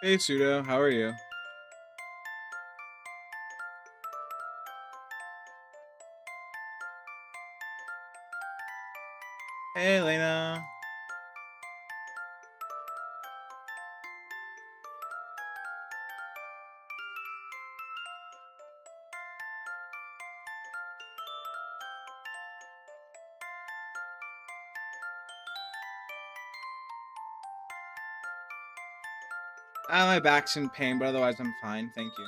Hey Pseudo, how are you? Hey Elena. Ah, my back's in pain, but otherwise I'm fine, thank you.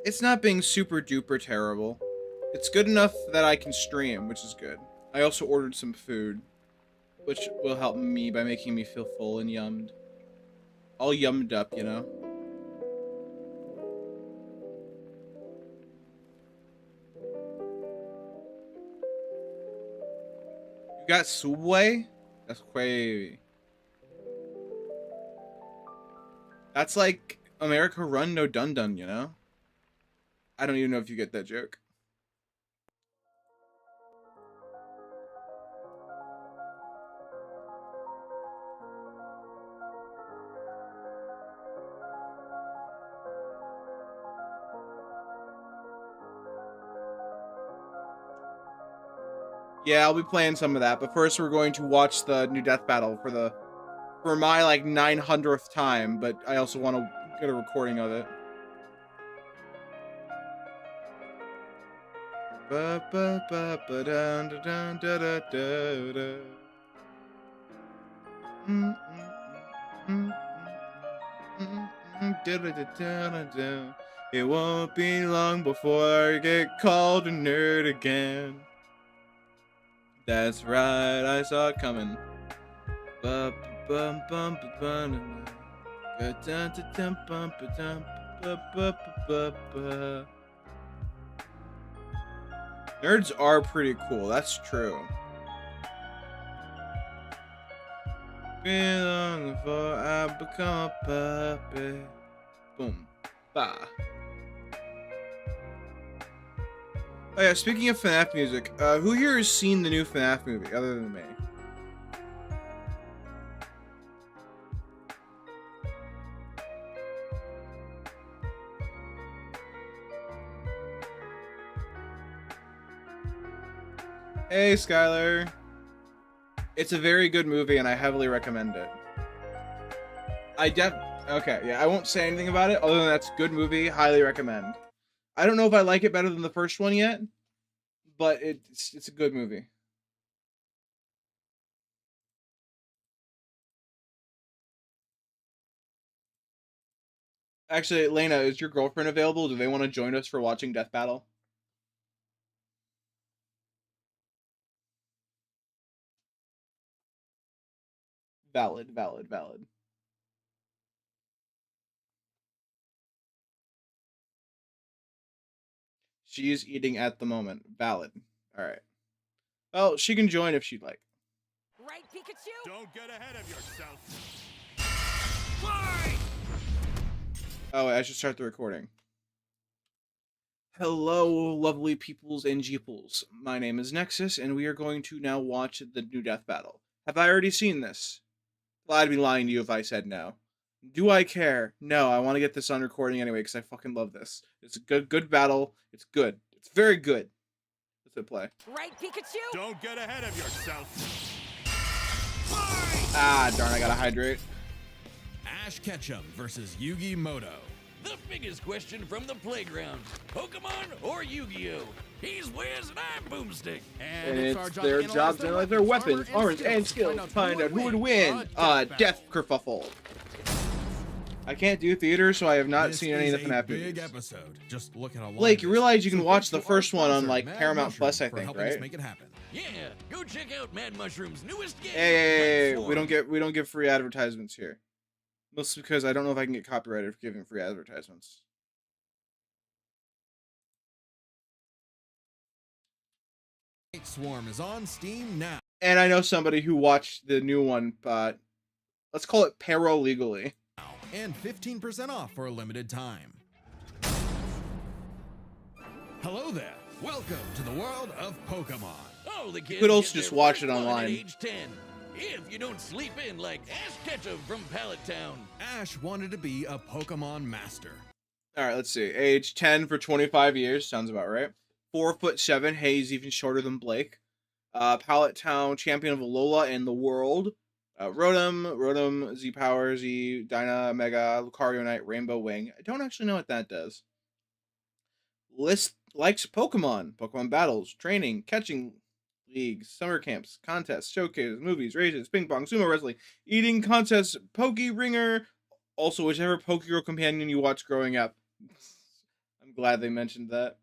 It's not being super duper terrible. It's good enough that I can stream, which is good. I also ordered some food, which will help me by making me feel full and yummed. All yummed up, you know? You got Subway? That's crazy. That's like America Run No Dun Dun, you know? I don't even know if you get that joke. Yeah, I'll be playing some of that, but first we're going to watch the new death battle for my like 900th time, but I also want to get a recording of it. It won't be long before I get called a nerd again. That's right, I saw it coming. Nerds are pretty cool, that's true. Been long before I become a puppet. Boom. Bah. Oh yeah, speaking of FNAF music, who here has seen the new FNAF movie other than me? Hey, Skylar. It's a very good movie, and I heavily recommend it. Okay, yeah, I won't say anything about it, other than that's a good movie, highly recommend. I don't know if I like it better than the first one yet, but it's a good movie. Actually, Lena, is your girlfriend available? Do they want to join us for watching Death Battle? Valid, valid, valid. She is eating at the moment. Valid. Alright. Well, she can join if she'd like. Right, Pikachu? Don't get ahead of yourself. Fly! Oh, I should start the recording. Hello, lovely peoples and jeeples. My name is Nexus, and we are going to now watch the new Death Battle. Have I already seen this? Well, I'd be lying to you if I said no. Do I care? No, I want to get this on recording anyway, because I fucking love this. It's a good battle. It's good. It's very good. Let's hit play. Right, Pikachu? Don't get ahead of yourself. Fly! Ah, darn, I gotta hydrate. Ash Ketchum versus Yugi Moto. The biggest question from the playground. Pokemon or Yu-Gi-Oh? He's Wiz and I'm Boomstick. And it's their job to analyze their weapons, armors, and skills to find out who would win. Death kerfuffle. I can't do theater, so I have not This seen any of the is a FNAF big movies. episode. Just look at a Blake, you realize you can watch the first one on like Paramount Plus, I for think, helping us right? make it happen. Yeah, go check out Mad Mushroom's newest game. Hey, Light we don't Swarm. get free advertisements here. Mostly because I don't know if I can get copyrighted for giving free advertisements. Light Swarm is on Steam now. And I know somebody who watched the new one, but let's call it paralegally. And 15% off for a limited time. Hello there. Welcome to the world of Pokemon. Oh, the kids could also get just their watch first it one online. At age 10. If you don't sleep in like Ash Ketchum from Pallet Town. Ash wanted to be a Pokemon master. All right, let's see. Age 10 for 25 years. Sounds about right. 4'7". Hey, he's even shorter than Blake. Pallet Town, champion of Alola and the world. Rotom, Z-Power, Z, Dyna, Mega, Lucario Knight, Rainbow Wing. I don't actually know what that does. List likes Pokemon battles, training, catching leagues, summer camps, contests, showcases, movies, races, ping pong, sumo wrestling, eating contests, Poke Ringer. Also, whichever Pokegirl companion you watched growing up. I'm glad they mentioned that.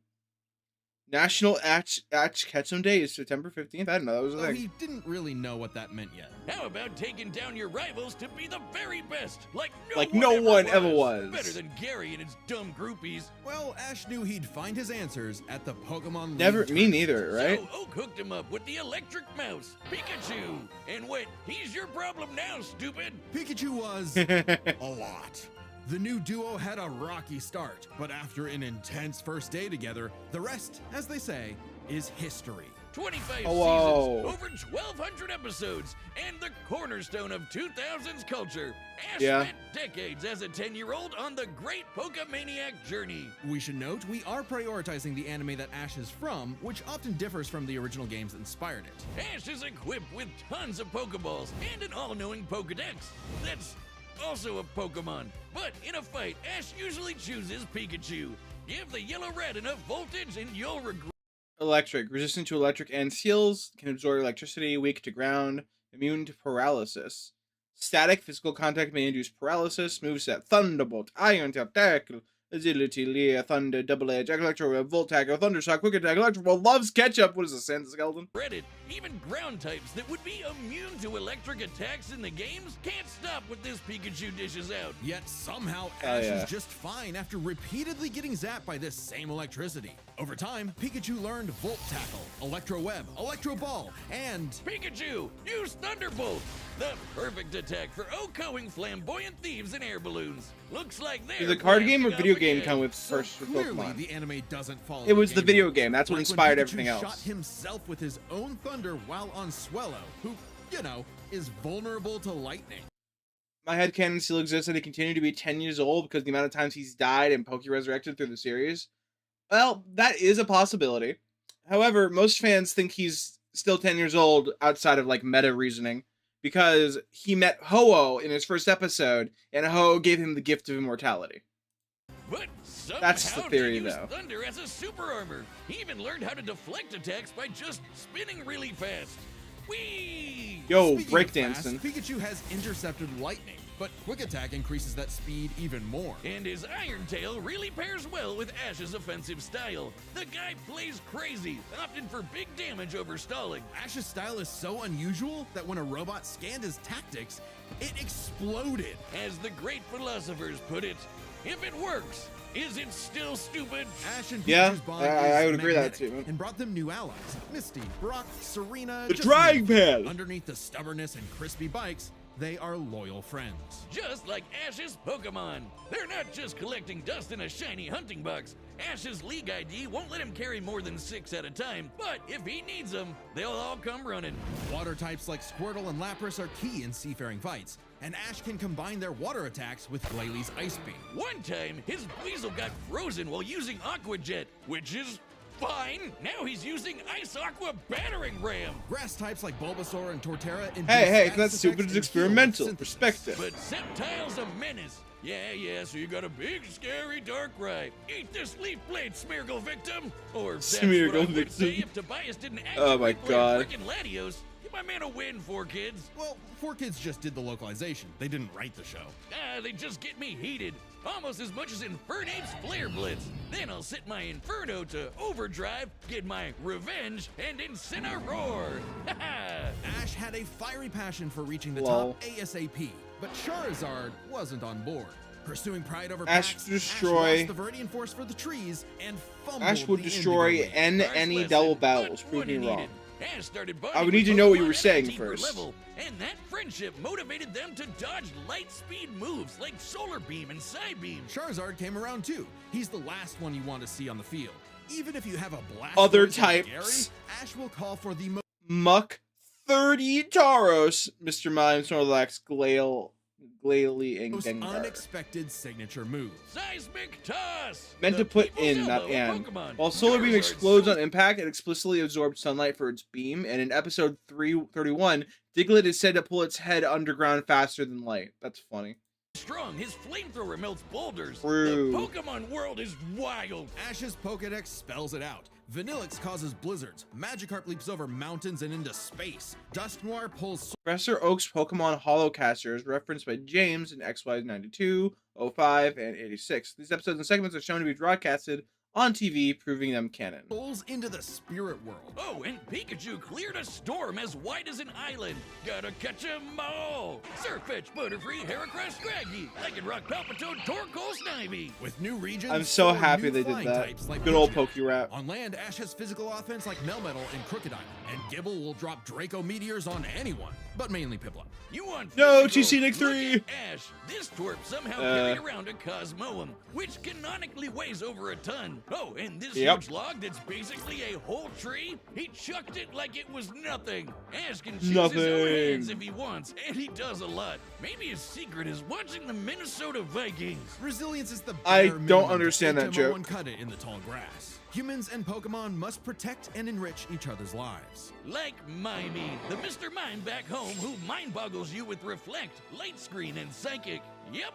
National Ash Ketchum Day is September 15th. I didn't know that was a Though thing. he didn't really know what that meant yet. How about taking down your rivals to be the very best? Like Like no no one ever was. Better than Gary and his dumb groupies. Well, Ash knew he'd find his answers at the Pokemon Never, League me tournament. neither, right? So Oak hooked him up with the electric mouse, Pikachu. And wait, he's your problem now, stupid. Pikachu was a lot. The new duo had a rocky start, but after an intense first day together, the rest, as they say, is history. 25 Whoa. seasons, over 1,200 episodes, and the cornerstone of 2000s culture. Ash Yeah. spent decades as a 10-year-old on the great Pokemaniac journey. We should note we are prioritizing the anime that Ash is from, which often differs from the original games that inspired it. Ash is equipped with tons of Pokeballs and an all-knowing Pokedex. That's also a Pokemon. But in a fight, Ash usually chooses Pikachu. Give the yellow red enough voltage and you'll regret. Electric, resistant to electric and seals, can absorb electricity, weak to ground, immune to paralysis. Static physical contact may induce paralysis. Moveset: Thunderbolt, Iron Tackle, Agility, Leer, Thunder, Double Edge, Electro, Volt Tackle, Thundershock, Quick Attack, Electrical, loves ketchup. What is this, Sand Skeleton? It. Even ground types that would be immune to electric attacks in the games can't stop what this Pikachu dishes out. Yet somehow Oh, Ash yeah. is just fine after repeatedly getting zapped by this same electricity. Over time, Pikachu learned Volt Tackle, Electro Web, Electro Ball, and Pikachu, use Thunderbolt! The perfect attack for OHKOing flamboyant thieves and air balloons. Looks like they're Did the card game or blasting video off game again. come with so first with clearly Pokemon? the anime doesn't follow. It was the video rules. game. That's what Like when inspired Pikachu everything else. Shot himself with his own thunder while on Swellow, who, you know, is vulnerable to lightning. My headcanon still exists that he continued to be 10 years old because the amount of times he's died and Poke Resurrected through the series. Well, that is a possibility. However, most fans think he's still 10 years old outside of like meta reasoning because he met Ho-Oh in his first episode and Ho-Oh gave him the gift of immortality. But somehow That's the theory, he used though. Thunder as a super armor. He even learned how to deflect attacks by just spinning really fast. Whee! Yo, Speaking of fast, breakdancing. Pikachu has intercepted lightning, but Quick Attack increases that speed even more. And his Iron Tail really pairs well with Ash's offensive style. The guy plays crazy, opting for big damage over stalling. Ash's style is so unusual that when a robot scanned his tactics, it exploded. As the great philosophers put it, if it works, is it still stupid? Ash and Yeah, Pikachu's bond I is would agree with that magnetic statement. and brought them new allies. Misty, Brock, Serena, The just drying name it. pan! Underneath the stubbornness and crispy bikes, they are loyal friends. Just like Ash's Pokemon. They're not just collecting dust in a shiny hunting box. Ash's League ID won't let him carry more than 6 at a time, but if he needs them, they'll all come running. Water types like Squirtle and Lapras are key in seafaring fights, and Ash can combine their water attacks with Glalie Ice Beam. One time, his Weasel got frozen while using Aqua Jet, which is fine. Now he's using Ice Aqua Battering Ram. Grass types like Bulbasaur and Torterra induce Hey, status that's stupid. effects It's and heal with experimental. synthesis. Perspective. But Sceptile's a menace. Yeah, so you got a big, scary Darkrai. Eat this Leaf Blade, Smeargle victim! Or that's Smeargle what I would victim. say if Tobias didn't actually Oh my play God. frickin' Latios. You my man a win, 4Kids. Well, 4Kids just did the localization. They didn't write the show. They just get me heated. Almost as much as Infernape's Flare Blitz. Then I'll set my Inferno to overdrive, get my revenge, and Incineroar. Ash had a fiery passion for reaching the Lol. top ASAP, but Charizard wasn't on board. Pursuing pride over Ash packs, would destroy- Ash lost the Viridian Force for the trees and fumbled Ash would the destroy Indigo Wing. any First double lesson, battles. but Prove me wouldn't wrong. need it. Ash started I would bonding need to with know what you Pokemon were at saying a deeper first. level, and that friendship motivated them to dodge light speed moves like Solar Beam and Psybeam. Charizard came around too. He's the last one you want to see on the field. Even if you have a blast Other Blastoise like types. Gary, Ash will call for the Muck 30 Tauros, Mr. Mime, Snorlax, Glalie, and most Gengar. unexpected signature move. Seismic Toss! Meant The to put people's in, elbow not of and. Pokemon. While Solar Beam Charizard's explodes on so impact, it explicitly absorbs sunlight for its beam, and in episode 331, Diglett is said to pull its head underground faster than light. That's funny. strong, his flamethrower melts boulders. True. The Pokemon world is wild. Ash's Pokedex spells it out. Vanillix causes blizzards. Magikarp leaps over mountains and into space. Dusknoir pulls Professor Oak's Pokemon Holocaster is referenced by James in XY 92, 05, and 86. These episodes and segments are shown to be broadcasted on TV, proving them canon. souls into the spirit world. Oh, and Pikachu cleared a storm as wide as an island. Gotta catch 'em all. Surfetch, Butterfree, Heracross, Scraggy, Lycanroc, Palpitoad, Torkoal, Snivy. With new regions, I'm so are happy new they did flying that. types like Good old Pidgeot. Pokérap. On land, Ash has physical offense like Melmetal and Crocodile, and Gibble will drop Draco Meteors on anyone, but mainly Piplup. You want No, physical? TC Nick Look 3. at Ash. This twerp somehow carried around a Cosmoem, which canonically weighs over a ton. Oh, and this Yep. huge log that's basically a whole tree, he chucked it like it was nothing. Ash can choose his Nothing. own hands if he wants, and he does a lot. Maybe his secret is watching the Minnesota Vikings. Resilience is the I bare don't minimum to understand that make joke. One cut it in the tall grass. Humans and Pokemon must protect and enrich each other's lives. Like Mimey, the Mr. Mime back home who mind boggles you with Reflect, Light Screen, and Psychic. Yep,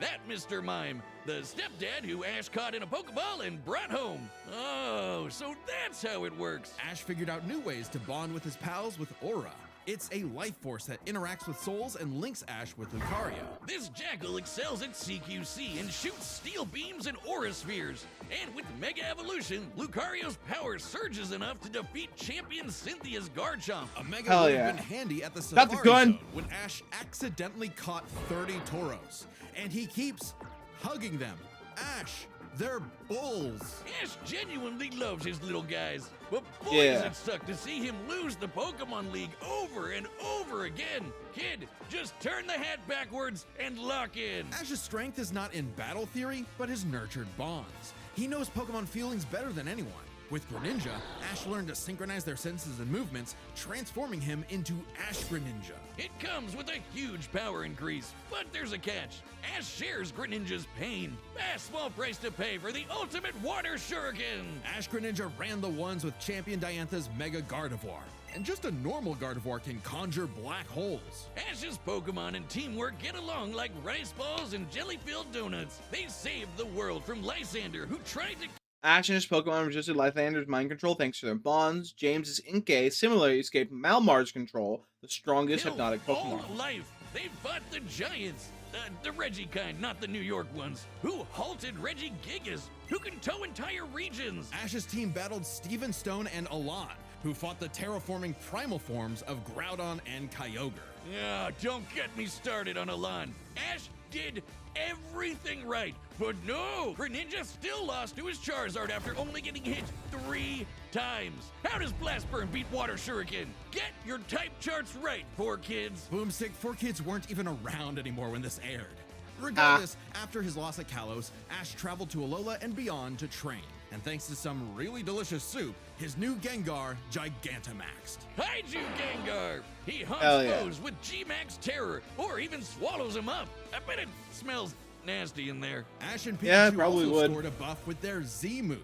that Mr. Mime, the stepdad who Ash caught in a Pokeball and brought home. Oh, so that's how it works. Ash figured out new ways to bond with his pals with Aura. It's a life force that interacts with souls and links Ash with Lucario. This Jackal excels at CQC and shoots steel beams and aura spheres. And with Mega Evolution, Lucario's power surges enough to defeat champion Cynthia's Garchomp. A Mega Hell would yeah. have been handy at the Got the Safari gun. Zone when Ash accidentally caught 30 Tauros. And he keeps hugging them. Ash, they're bulls. Ash genuinely loves his little guys. But boy, Yeah. does it suck to see him lose the Pokemon League over and over again. Kid, just turn the hat backwards and lock in. Ash's strength is not in battle theory, but his nurtured bonds. He knows Pokemon feelings better than anyone. With Greninja, Ash learned to synchronize their senses and movements, transforming him into Ash Greninja. It comes with a huge power increase, but there's a catch. Ash shares Greninja's pain. A small price to pay for the ultimate water shuriken. Ash Greninja ran the ones with Champion Diantha's Mega Gardevoir. And just a normal Gardevoir can conjure black holes. Ash's Pokemon and teamwork get along like rice balls and jelly-filled donuts. They saved the world from Lysander, who tried to Ash and his Pokemon resisted Lysander's mind control thanks to their bonds. James's Inkay similarly escaped Malmar's control, the strongest kill hypnotic all Pokemon. life. They fought the giants. The Reggie kind, not the New York ones. Who halted Reggie Gigas, who can tow entire regions. Ash's team battled Steven Stone and Alon, who fought the terraforming primal forms of Groudon and Kyogre. Ah, don't get me started on Alon. Ash did everything right, but no, Greninja still lost to his Charizard after only getting hit 3 times. How does Blast Burn beat Water Shuriken? Get your type charts right, 4Kids. Boomstick, 4Kids weren't even around anymore when this aired. Regardless, after his loss at Kalos, Ash traveled to Alola and beyond to train. And thanks to some really delicious soup, his new Gengar Gigantamaxed. Kaiju Gengar! He Hell hunts yeah. foes with G-Max Terror, or even swallows them up. I bet it smells nasty in there. Ash and Yeah, Pikachu probably also would. scored a buff with their Z move.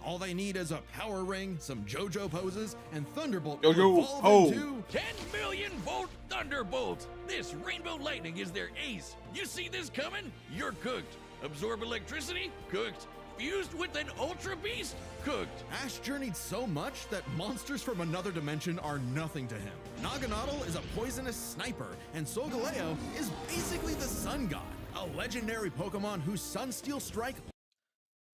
All they need is a Power Ring, some JoJo poses, and Thunderbolt to JoJo, evolve ho. into 10 million volt Thunderbolt! This Rainbow Lightning is their ace. You see this coming? You're cooked. Absorb electricity? Cooked. infused with an Ultra Beast, cooked. Ash journeyed so much that monsters from another dimension are nothing to him. Naganadel is a poisonous sniper, and Solgaleo is basically the sun god, a legendary Pokemon whose Sunsteel Strike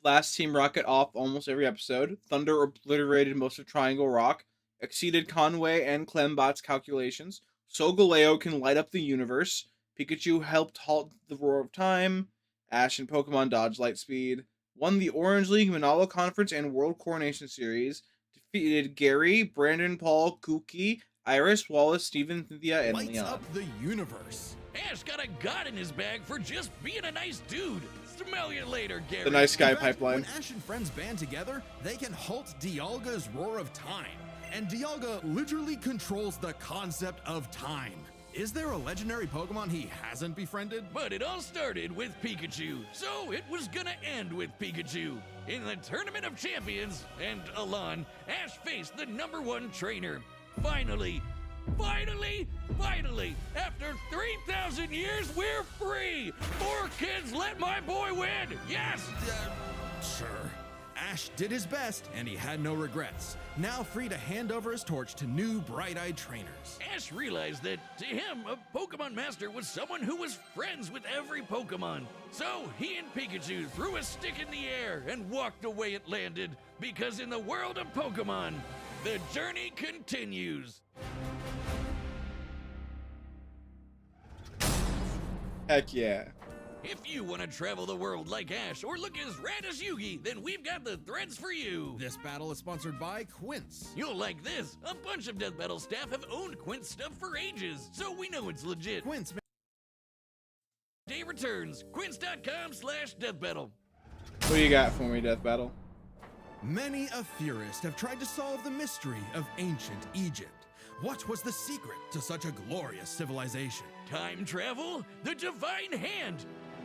Blast Team Rocket off almost every episode. Thunder obliterated most of Triangle Rock, exceeded Conway and Clembot's calculations. Solgaleo can light up the universe. Pikachu helped halt the Roar of Time. Ash and Pokemon dodge light speed. Won the Orange League, Manalo Conference, and World Coronation Series. Defeated Gary, Brandon, Paul, Kooky, Iris, Wallace, Steven, Cynthia, and lights Leon. up the universe. Ash got a god in his bag for just being a nice dude. Smell you later, Gary. The nice guy In fact, pipeline. When Ash and friends band together, they can halt Dialga's Roar of Time. And Dialga literally controls the concept of time. Is there a legendary Pokemon he hasn't befriended? But it all started with Pikachu, so it was gonna end with Pikachu. In the Tournament of Champions, and Alon, Ash faced the #1 trainer. Finally, after 3,000 years, we're free! 4 kids, let my boy win! Yes! Sure. Ash did his best, and he had no regrets. Now free to hand over his torch to new bright-eyed trainers. Ash realized that, to him, a Pokemon Master was someone who was friends with every Pokemon. So he and Pikachu threw a stick in the air and walked the way it landed, because in the world of Pokemon, the journey continues. Heck yeah. If you want to travel the world like Ash or look as rad as Yugi, then we've got the threads for you. This battle is sponsored by Quince. You'll like this. A bunch of Death Battle staff have owned Quince stuff for ages, so we know it's legit. Quince Day returns. Quince.com/deathbattle. What do you got for me, Death Battle? Many a theorist have tried to solve the mystery of ancient Egypt. What was the secret to such a glorious civilization? Time travel? The divine hand?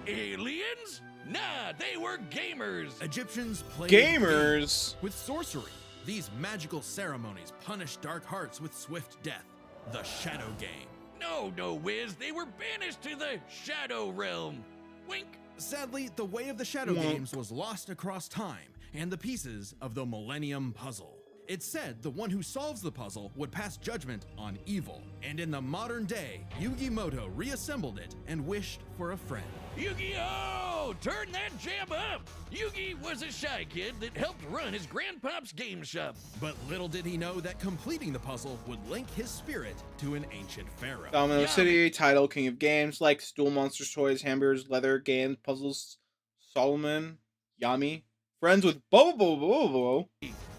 Aliens? Nah, they were gamers. Egyptians played Gamers? games with sorcery. These magical ceremonies punished dark hearts with swift death. The Shadow Game. No, Wiz. They were banished to the Shadow Realm. Wink. Sadly, the way of the Shadow Wonk. Games was lost across time and the pieces of the Millennium Puzzle. It's said the one who solves the puzzle would pass judgment on evil. And in the modern day, Yugi Muto reassembled it and wished for a friend. Yu-Gi-Oh! Turn that jam up! Yugi was a shy kid that helped run his grandpop's game shop. But little did he know that completing the puzzle would link his spirit to an ancient pharaoh. Domino Yeah. City, title King of Games, like Duel Monsters toys, hamburgers, leather, games, puzzles, Solomon, Yami. Friends with Bobo.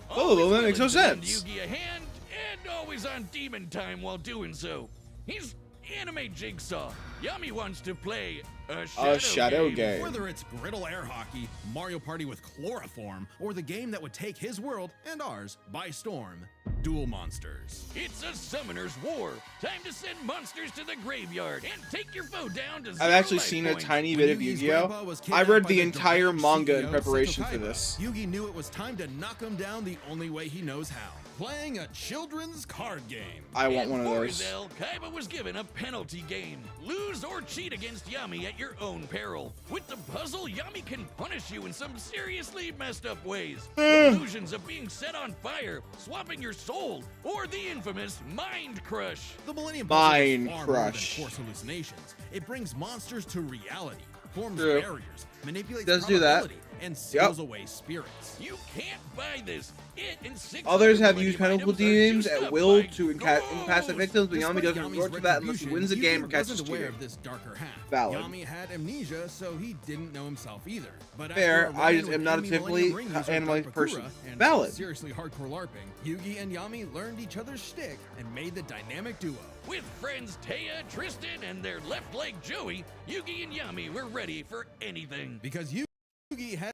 Always that makes no willing to lend sense. Yugi a hand, and always on demon time while doing so. He's anime Jigsaw. Yami wants to play a shadow game. Whether it's Griddle Air Hockey, Mario Party with Chloroform, or the game that would take his world and ours by storm, Duel Monsters. It's a summoner's war. Time to send monsters to the graveyard and take your foe down to 0 I've actually life seen points. a tiny When bit of Yugi's Yu-Gi-Oh! grandpa was I kidnapped read by the entire deranged manga in CEO preparation Seto for Kaiba, this. Yugi knew it was time to knock him down the only way he knows how. Playing a children's card game. I want And one of for those. his L, Kaiba was given a penalty game. Lose or cheat against Yami at your own peril. With the puzzle, Yami can punish you in some seriously messed up ways. Illusions of being set on fire, swapping your soul, or the infamous Mind Crush. The Millennium Puzzle is Mind far Crush. more than force hallucinations. It brings monsters to reality, forms True. barriers, manipulates Does do that. probability, and seals away spirits. You can't buy this. It and 6 Others other have used Millennium penalty items are games juiced at up will by to incapacitate ghosts. victims, but Yami Despite doesn't Yami's resort to that unless he wins the retribution, game or Yugi catches wasn't aware cheating. of this darker half. Valid. Yami had amnesia, so he didn't know himself either. But Fair, after a I just run-in am with not a enemy typically Millennium Ring user animalized Dr. person. Bakura and Valid. seriously hardcore LARPing, Yugi and Yami learned each other's shtick and made the dynamic duo. With friends Taya, Tristan, and their left leg Joey, Yugi and Yami were ready for anything. Because Yugi had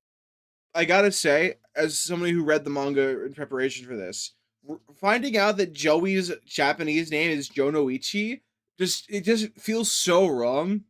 I gotta say, as somebody who read the manga in preparation for this, finding out that Joey's Japanese name is Jonoichi, it just feels so wrong.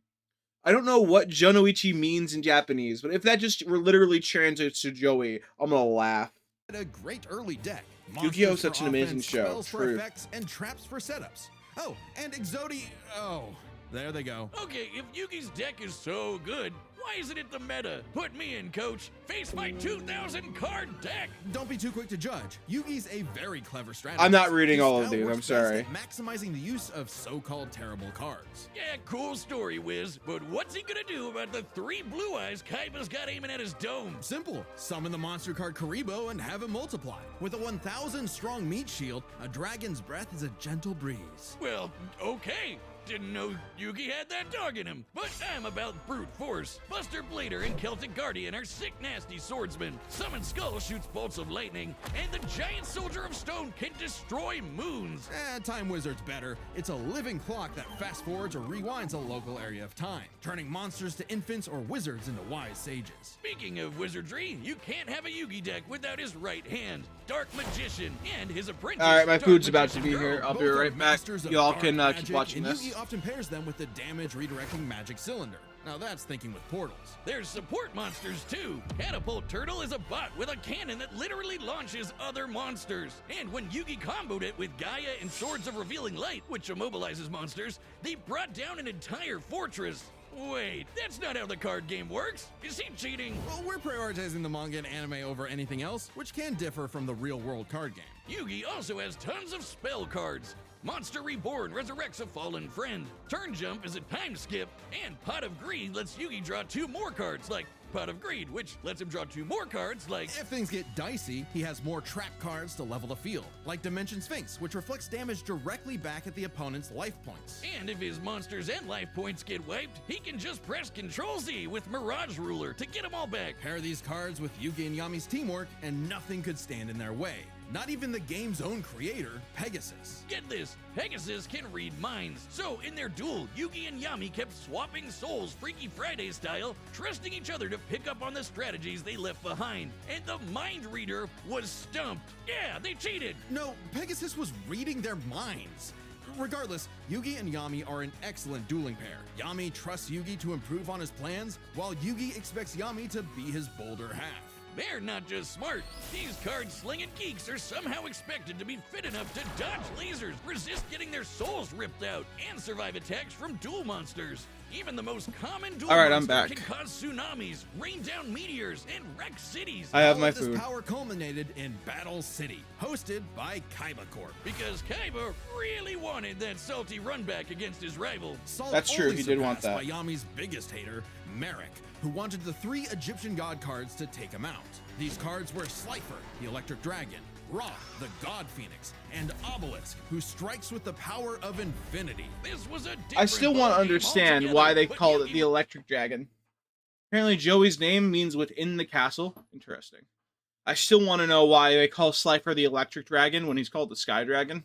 I don't know what Jonoichi means in Japanese, but if that just literally translates to Joey, I'm gonna laugh. a great early deck. Yu-Gi-Oh! Monsters Such for an amazing offense, show. Spells for True. effects, and traps for setups. Oh, and Exodi. Oh, there they go. Okay, if Yugi's deck is so good, Why isn't it the meta? Put me in, coach. Face my 2,000 card deck. Don't be too quick to judge. Yugi's a very clever strategist. I'm not reading His all of style these, works I'm best sorry. at maximizing the use of so-called terrible cards. Yeah, cool story, Wiz. But what's he gonna do about the 3 blue eyes Kaiba's got aiming at his dome? Simple. Summon the monster card Karibo and have him multiply. With a 1,000 strong meat shield, a dragon's breath is a gentle breeze. Well, okay. Didn't know Yugi had that dog in him, but I'm about brute force. Buster Blader and Celtic Guardian are sick, nasty swordsmen. Summon Skull shoots bolts of lightning, and the giant soldier of stone can destroy moons. Time Wizard's better. It's a living clock that fast forwards or rewinds a local area of time, turning monsters to infants or wizards into wise sages. Speaking of wizardry, you can't have a Yugi deck without his right hand, Dark Magician, and his apprentice. All right, my Dark food's about to Magician be here. Girl. I'll be Both are right back. masters of Y'all dark can magic, keep watching and this. Yugi often pairs them with the damage redirecting magic cylinder. Now that's thinking with portals. There's support monsters too. Catapult Turtle is a bot with a cannon that literally launches other monsters. And when Yugi comboed it with Gaia and Swords of Revealing Light, which immobilizes monsters, they brought down an entire fortress. Wait, that's not how the card game works. Is he cheating? Well, we're prioritizing the manga and anime over anything else, which can differ from the real-world card game. Yugi also has tons of spell cards. Monster Reborn resurrects a fallen friend. Turn Jump is a time skip. And Pot of Greed lets Yugi draw 2 more cards, like Pot of Greed, which lets him draw 2 more cards, like... If things get dicey, he has more trap cards to level the field, like Dimension Sphinx, which reflects damage directly back at the opponent's life points. And if his monsters and life points get wiped, he can just press Ctrl-Z with Mirage Ruler to get them all back. Pair these cards with Yugi and Yami's teamwork, and nothing could stand in their way. Not even the game's own creator, Pegasus. Get this, Pegasus can read minds. So in their duel, Yugi and Yami kept swapping souls Freaky Friday style, trusting each other to pick up on the strategies they left behind. And the mind reader was stumped. Yeah, they cheated. No, Pegasus was reading their minds. Regardless, Yugi and Yami are an excellent dueling pair. Yami trusts Yugi to improve on his plans, while Yugi expects Yami to be his bolder half. They're not just smart. These card-slinging geeks are somehow expected to be fit enough to dodge lasers, resist getting their souls ripped out, and survive attacks from duel monsters. Even the most common duel All right, I'm monster back. can cause tsunamis, rain down meteors, and wreck cities. I have All my of this food. power culminated in Battle City, hosted by Kaiba Corp. Because Kaiba really wanted that salty run back against his rival. Salt That's true, only he did want surpassed that. by Yami's biggest hater, Merrick, who wanted the 3 Egyptian god cards to take him out. These cards were Slifer, the Electric Dragon, Ra, the God Phoenix, and Obelisk, who strikes with the power of infinity. This was a I still want to understand why they called it the Electric Dragon. Apparently Joey's name means within the castle. Interesting. I still want to know why they call Slifer the Electric Dragon when he's called the Sky Dragon.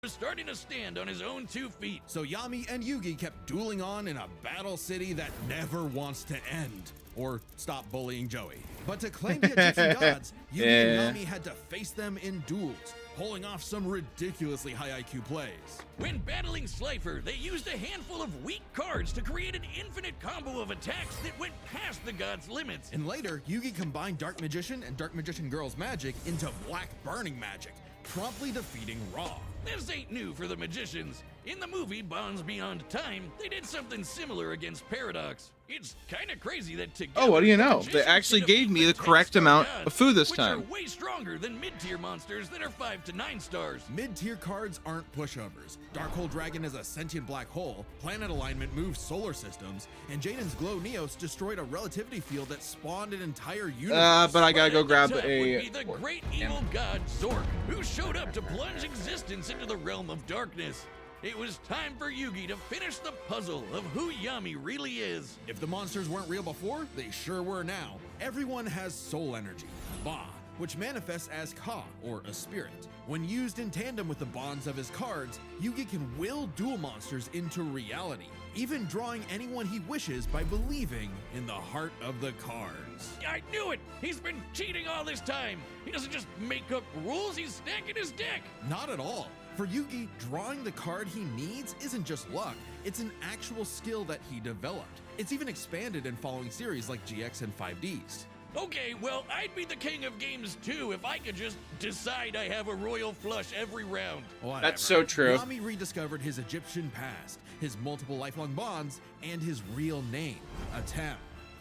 was starting to stand on his own 2 feet. So Yami and Yugi kept dueling on in a battle city that never wants to end, or stop bullying Joey. But to claim the Egyptian gods, Yugi and Yami had to face them in duels, pulling off some ridiculously high IQ plays. When battling Slifer, they used a handful of weak cards to create an infinite combo of attacks that went past the god's limits. And later, Yugi combined Dark Magician and Dark Magician Girl's magic into Black Burning magic, promptly defeating Ra. This ain't new for the magicians. In the movie Bonds Beyond Time, they did something similar against Paradox. It's kind of crazy that together... Oh, what do you know? magicians They actually can gave me the defeat correct 10-star amount gods, of food this which time. are way stronger than mid-tier monsters that are 5 to 9 stars. Mid-tier cards aren't pushovers. Darkhold Dragon is a sentient black hole, planet alignment moves solar systems, and Jaden's Glow Neos destroyed a relativity field that spawned an entire universe. But I gotta go At the grab top a... would be the great evil god Zork, who showed up to plunge existence into the realm of darkness. It was time for Yugi to finish the puzzle of who Yami really is. If the monsters weren't real before, they sure were now. Everyone has soul energy, Ba, which manifests as Ka, or a spirit. When used in tandem with the bonds of his cards, Yugi can will dual monsters into reality, even drawing anyone he wishes by believing in the heart of the cards. I knew it! He's been cheating all this time! He doesn't just make up rules, he's stacking his deck! Not at all. For Yugi, drawing the card he needs isn't just luck, it's an actual skill that he developed. It's even expanded in following series like GX and 5Ds. Okay, well, I'd be the king of games too if I could just decide I have a royal flush every round. Whatever. That's so true. Yami rediscovered his Egyptian past, his multiple lifelong bonds, and his real name, Atem.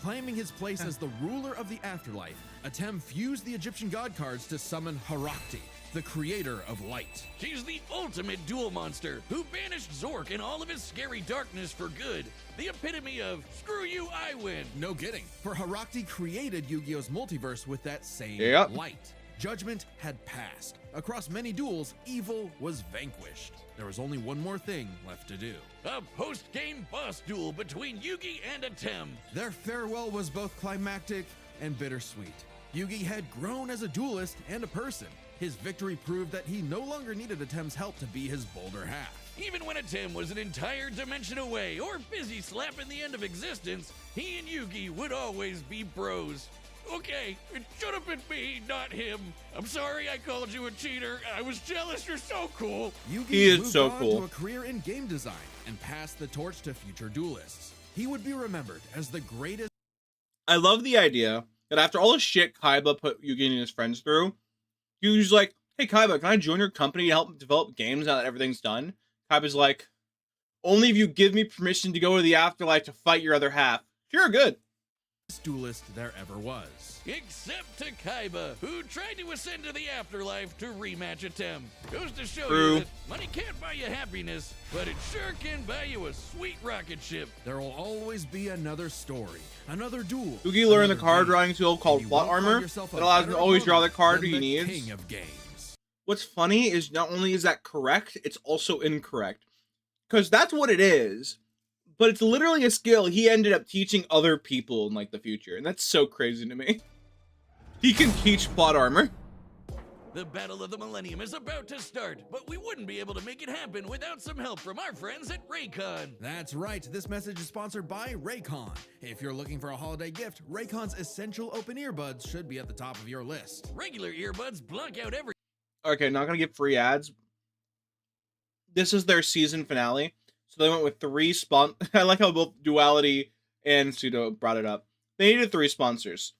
Claiming his place as the ruler of the afterlife, Atem fused the Egyptian god cards to summon Harakti, the creator of light. She's the ultimate duel monster who banished Zork and all of his scary darkness for good. The epitome of screw you, I win. No kidding, for Harakti created Yu-Gi-Oh's multiverse with that same light. Judgment had passed. Across many duels, evil was vanquished. There was only one more thing left to do. A post-game boss duel between Yugi and Atem. Their farewell was both climactic and bittersweet. Yugi had grown as a duelist and a person. His victory proved that he no longer needed Atem's help to be his bolder half. Even when Atem was an entire dimension away or busy slapping the end of existence, he and Yugi would always be bros. Okay, it should have been me, not him. I'm sorry I called you a cheater. I was jealous. You're so cool. Yugi moved on to a career in game design and passed the torch to future duelists. He would be remembered as the greatest. I love the idea that after all the shit Kaiba put Yugi and his friends through, Yugi's like, hey Kaiba, can I join your company to help develop games now that everything's done? Kaiba's like, only if you give me permission to go to the afterlife to fight your other half. Sure, good. Duelist there ever was. Except to Kaiba, who tried to ascend to the afterlife to rematch Atem. Goes to show True. you that money can't buy you happiness, but it sure can buy you a sweet rocket ship. There will always be another story, another duel. Yugi learned the another card game. drawing tool called You Plot won't find Armor yourself that a allows him better to always draw the opponent card than he the needs. King of games. What's funny is not only is that correct, it's also incorrect. Because that's what it is. But it's literally a skill he ended up teaching other people in like the future. And that's so crazy to me. He can teach plot armor. The Battle of the Millennium is about to start, but we wouldn't be able to make it happen without some help from our friends at Raycon. That's right, this message is sponsored by Raycon. If you're looking for a holiday gift, Raycon's essential open earbuds should be at the top of your list. Regular earbuds block out every. Okay, not gonna give free ads. This is their season finale. So they went with 3 I like how both Duality and Pseudo brought it up. They needed 3 sponsors.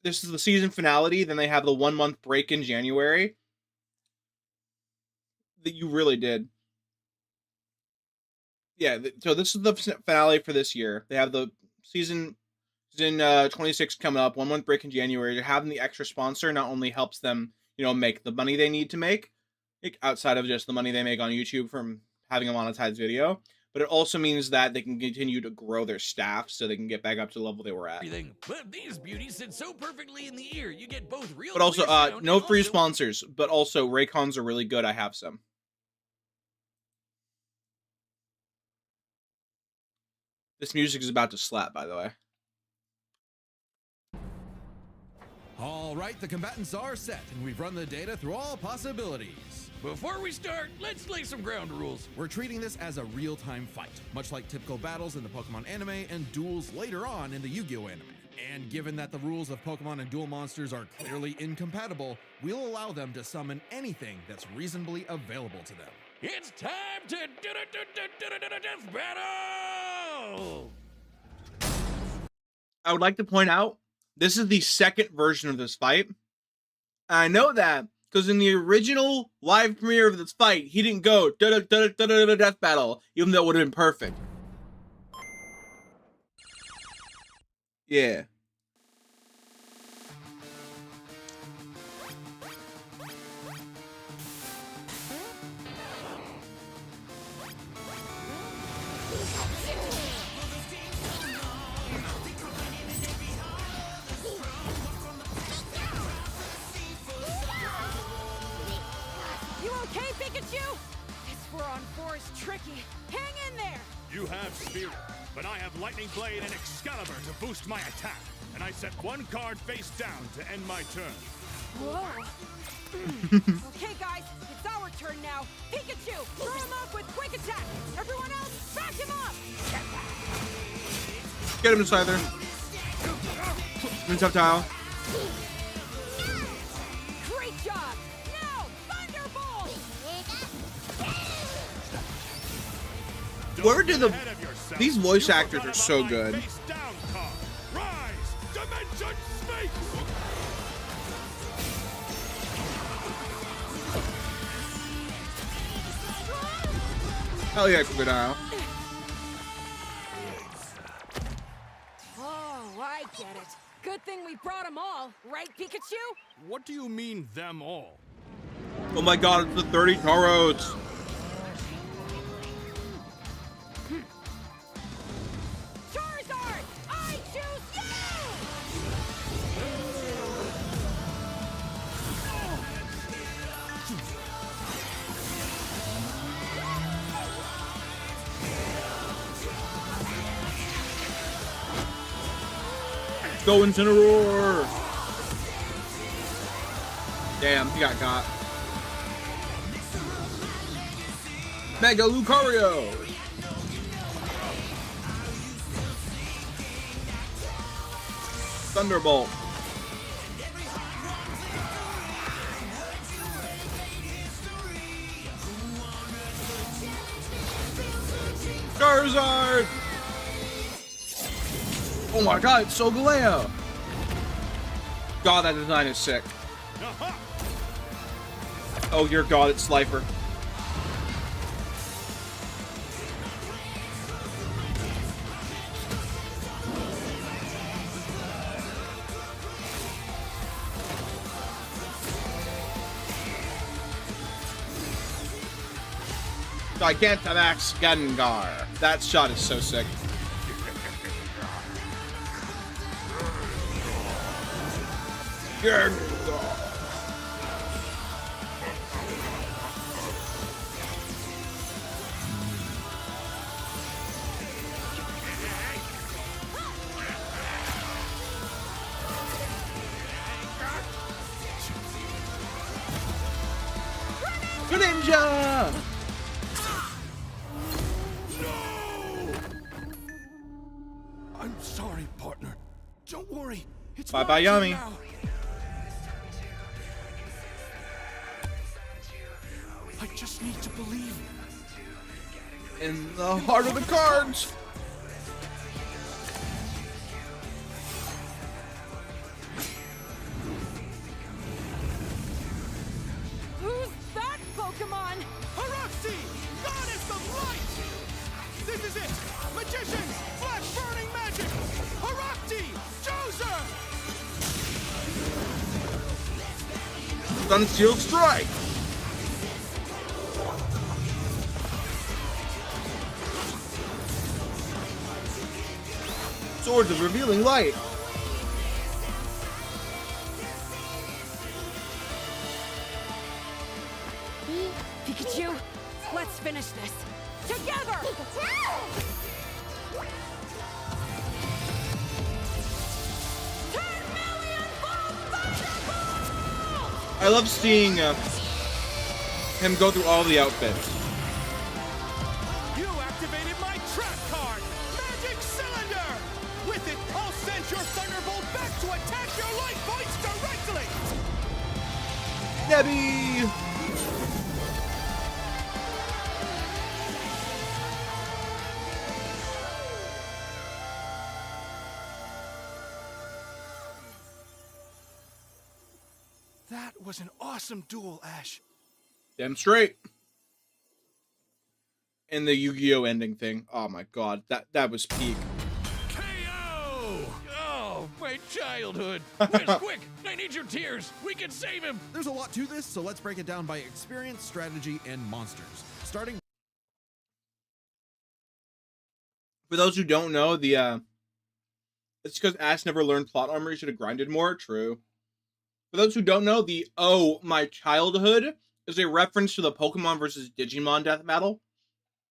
This is the season finale, then they have the 1-month break in January. That you really did. Yeah, so this is the finale for this year. They have the season 26 coming up, 1-month break in January. Having the extra sponsor not only helps them, make the money they need to make, outside of just the money they make on YouTube from having a monetized video, but it also means that they can continue to grow their staff so they can get back up to the level they were at. Everything. But these beauties sit so perfectly in the ear. You get both real. But also, clear sound no and free also- sponsors, but also Raycons are really good. I have some. This music is about to slap, by the way. All right, the combatants are set, and we've run the data through all possibilities. Before we start, let's lay some ground rules. We're treating this as a real-time fight, much like typical battles in the Pokemon anime and duels later on in the Yu-Gi-Oh anime. And given that the rules of Pokemon and duel monsters are clearly incompatible, we'll allow them to summon anything that's reasonably available to them. It's time to death battle! I would like to point out, this is the second version of this fight. I know that because in the original live premiere of this fight, he didn't go death battle, even though it would have been perfect. Yeah. You okay, Pikachu? This 4-on-4 is tricky. Hang in there! You have Spirit, but I have Lightning Blade and Excalibur to boost my attack. And I set 1 card face down to end my turn. Whoa. Okay, guys, it's our turn now. Pikachu, throw him off with quick attack. Everyone else, back him up. Get him inside there. Reptile. Great job. Now, Thunderbolt. Where did the... Ahead of yourself. These voice You actors forgot are so about my good. Face down card. Rise, Dimension Space. Hell yeah, Crocodile. Oh, get it. Good thing we brought them all, right, Pikachu? What do you mean, them all? Oh my god, it's the 30 Tauros! Charizard! I choose you! Go Incineroar! Damn, he got. Mega Lucario! Thunderbolt! Charizard! Oh my god, it's Solgaleo! God, that design is sick. Aha! Oh dear god, it's Slifer. Gigantamax Gengar. That shot is so sick. Gengar. Greninja! I'm sorry, partner. Don't worry. It's Bye my bye, turn Yami. now. I just need to believe. In the heart of the cards! Who's that Pokemon? Haruxi! Goddess of light! This is it! Magicians! Flash burning magic! Haruxi! Joser! Sunsealed Strike! Swords of Revealing Light! Pikachu, let's finish this. Together! 10 million Thunderbolts! I love seeing him go through all the outfits. You activated my trap card! Magic Cylinder! With it, I'll send your Thunderbolt back to attack your life points directly! Nebby! That was an awesome duel, Ash. Damn straight. And the Yu-Gi-Oh ending thing. Oh my god, that was peak. KO! Oh, my childhood. Ash, quick! I need your tears. We can save him. There's a lot to this, so let's break it down by experience, strategy, and monsters. Starting For those who don't know, it's because Ash never learned plot armor. He should have grinded more. True. For those who don't know, the "Oh, my childhood" is a reference to the Pokemon versus Digimon death battle,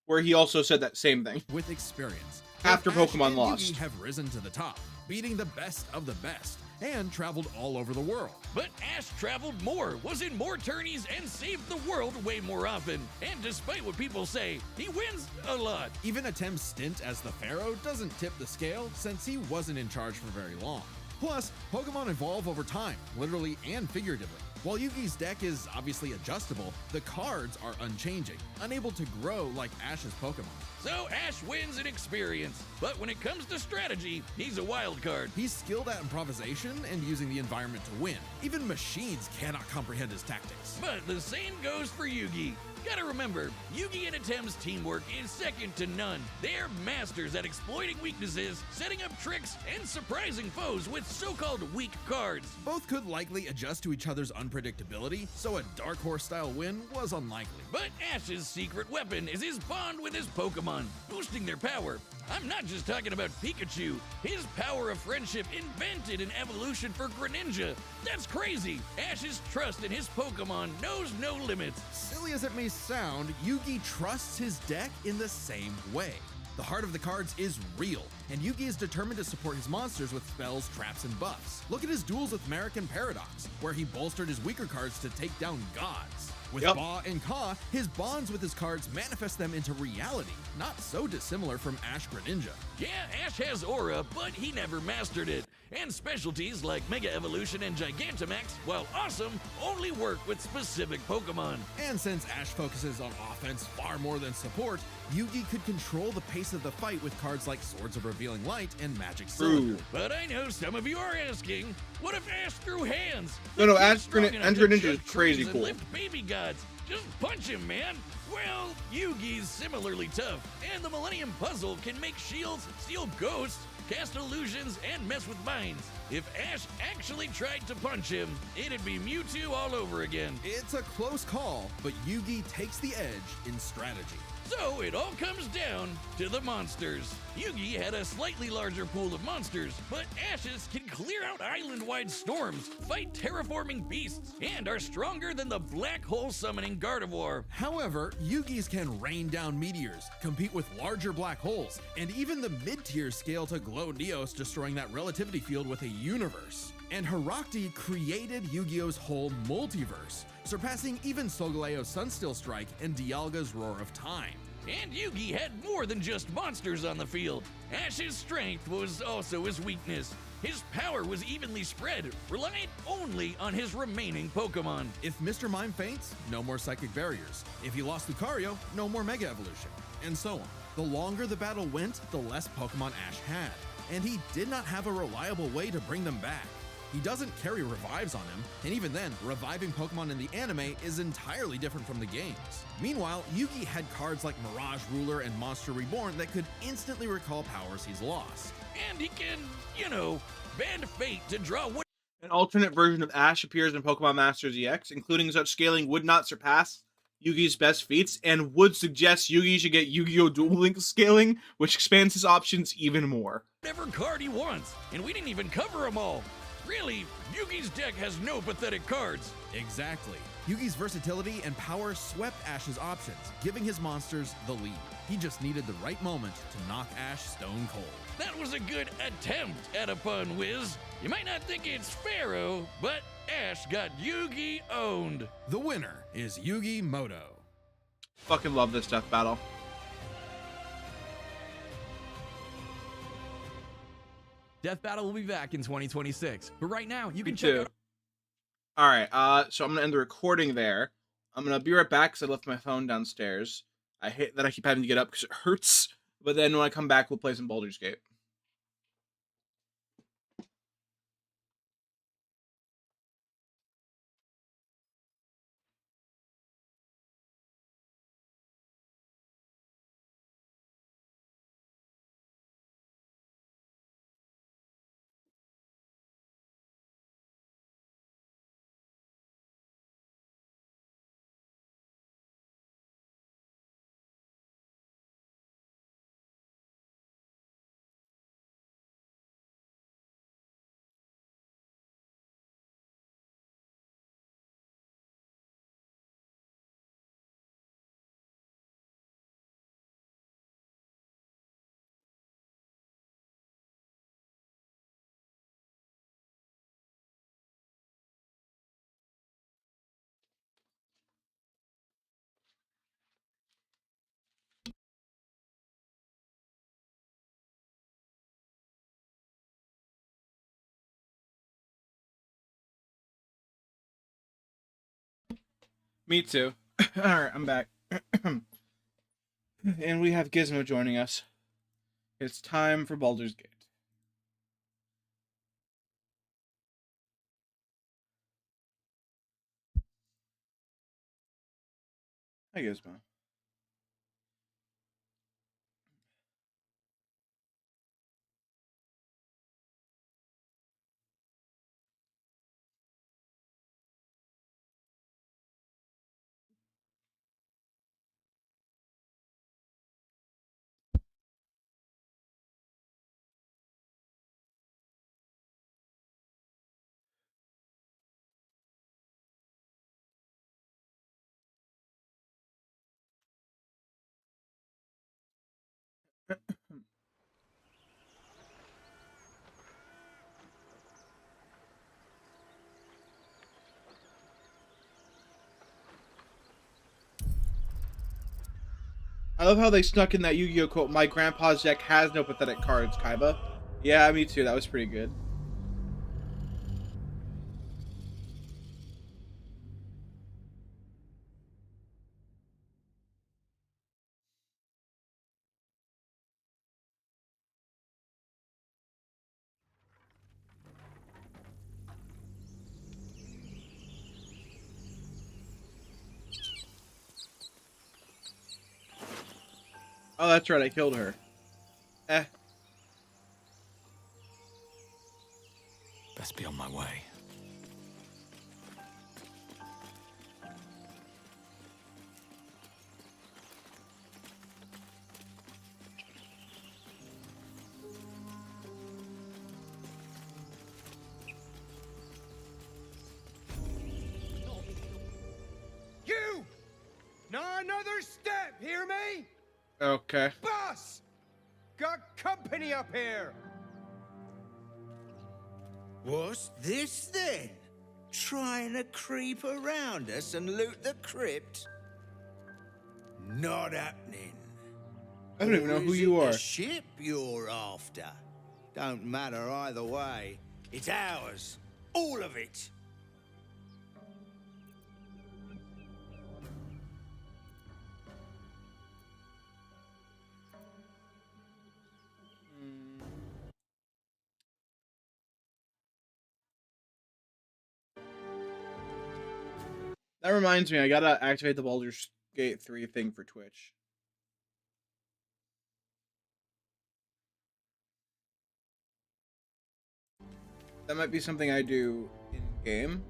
where he also said that same thing. with experience. After Both Ash Pokemon and lost. Yugi have risen to the top, beating the best of the best, and traveled all over the world. But Ash traveled more, was in more tourneys, and saved the world way more often. And despite what people say, he wins a lot. Even Atem's stint as the Pharaoh doesn't tip the scale since he wasn't in charge for very long. Plus, Pokemon evolve over time, literally and figuratively. While Yugi's deck is obviously adjustable, the cards are unchanging, unable to grow like Ash's Pokemon. So Ash wins in experience, but when it comes to strategy, he's a wild card. He's skilled at improvisation and using the environment to win. Even machines cannot comprehend his tactics. But the same goes for Yugi. Gotta remember, Yugi and Atem's teamwork is second to none. They're masters at exploiting weaknesses, setting up tricks, and surprising foes with so-called weak cards. Both could likely adjust to each other's unpredictability, so a Dark Horse-style win was unlikely. But Ash's secret weapon is his bond with his Pokemon, boosting their power. I'm not just talking about Pikachu. His power of friendship invented an evolution for Greninja. That's crazy. Ash's trust in his Pokemon knows no limits. Silly as it may sound, Yugi trusts his deck in the same way. The heart of the cards is real, and Yugi is determined to support his monsters with spells, traps, and buffs. Look at his duels with Merrick and Paradox, where he bolstered his weaker cards to take down gods. With Ba and Ka, his bonds with his cards manifest them into reality, not so dissimilar from Ash Greninja. Yeah, Ash has aura, but he never mastered it. And specialties like Mega Evolution and Gigantamax, while awesome, only work with specific Pokemon. And since Ash focuses on offense far more than support, Yugi could control the pace of the fight with cards like Swords of Revealing Light and Magic Cylinder. But I know some of you are asking, what if Ash threw hands? No, He's Ash strong enough to Greninja is chuck crazy trees and cool. lift baby gods. Just punch him, man. Well, Yugi's similarly tough, and the Millennium Puzzle can make shields, steal ghosts, cast illusions, and mess with minds. If Ash actually tried to punch him, it'd be Mewtwo all over again. It's a close call, but Yugi takes the edge in strategy. So it all comes down to the monsters. Yugi had a slightly larger pool of monsters, but Ash's can clear out island-wide storms, fight terraforming beasts, and are stronger than the black hole summoning Gardevoir. However, Yugi's can rain down meteors, compete with larger black holes, and even the mid-tiers scale to glow Neos, destroying that relativity field with a universe. And Herakti created Yu-Gi-Oh's whole multiverse, surpassing even Solgaleo's Sunsteel Strike and Dialga's Roar of Time. And Yugi had more than just monsters on the field. Ash's strength was also his weakness. His power was evenly spread, reliant only on his remaining Pokemon. If Mr. Mime faints, no more Psychic Barriers. If he lost Lucario, no more Mega Evolution, and so on. The longer the battle went, the less Pokemon Ash had, and he did not have a reliable way to bring them back. He doesn't carry revives on him, and even then, reviving Pokemon in the anime is entirely different from the games. Meanwhile, Yugi had cards like Mirage Ruler and Monster Reborn that could instantly recall powers he's lost. And he can, bend fate to draw what. An alternate version of Ash appears in Pokemon Masters EX, including such scaling would not surpass Yugi's best feats, and would suggest Yugi should get Yu-Gi-Oh! Duel Link scaling, which expands his options even more. Whatever card he wants, and we didn't even cover them all. Really, Yugi's deck has no pathetic cards. Exactly. Yugi's versatility and power swept Ash's options, giving his monsters the lead. He just needed the right moment to knock Ash stone cold. That was a good attempt at a pun, Wiz. You might not think it's Pharaoh, but Ash got Yugi owned. The winner is Yugi Moto. Fucking love this death battle. Death Battle will be back in 2026, but right now you Me can check too. out. Alright, so I'm gonna end the recording there. I'm gonna be right back because I left my phone downstairs. I hate that I keep having to get up because it hurts. But then when I come back, we'll play some Baldur's Gate. Me too. Alright, I'm back. And we have Gizmo joining us. It's time for Baldur's Gate. Hi, Gizmo. I love how they snuck in that Yu-Gi-Oh quote, "My grandpa's deck has no pathetic cards, Kaiba." Yeah, me too. That was pretty good. Oh, that's right. I killed her. Eh. Best be on my way. You! Not another step, hear me? Okay. Boss! Got company up here! What's this then? Trying to creep around us and loot the crypt? Not happening. I don't even know Or who is you it are. the ship you're after? Don't matter either way. It's ours. All of it. That reminds me, I gotta activate the Baldur's Gate 3 thing for Twitch. That might be something I do in game.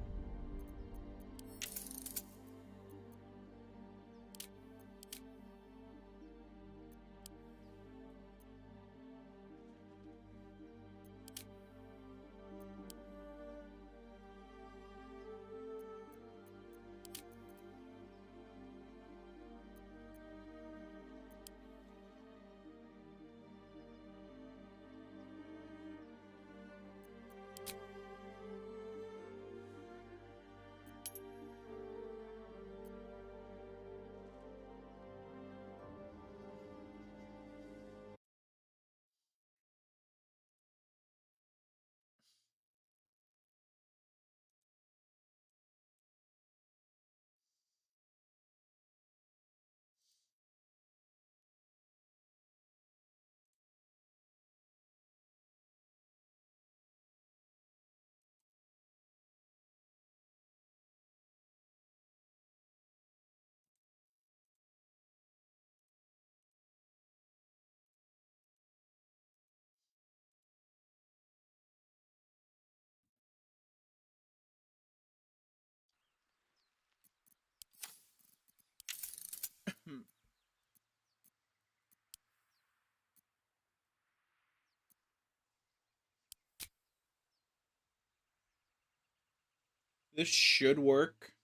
This should work.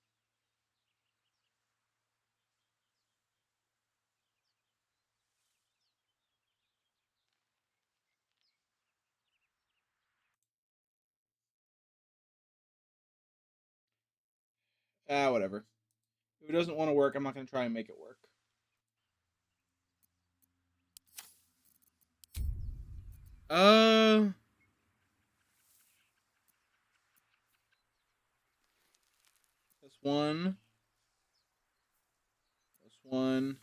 Whatever. If it doesn't want to work, I'm not gonna try and make it work. Uh... +1. +1.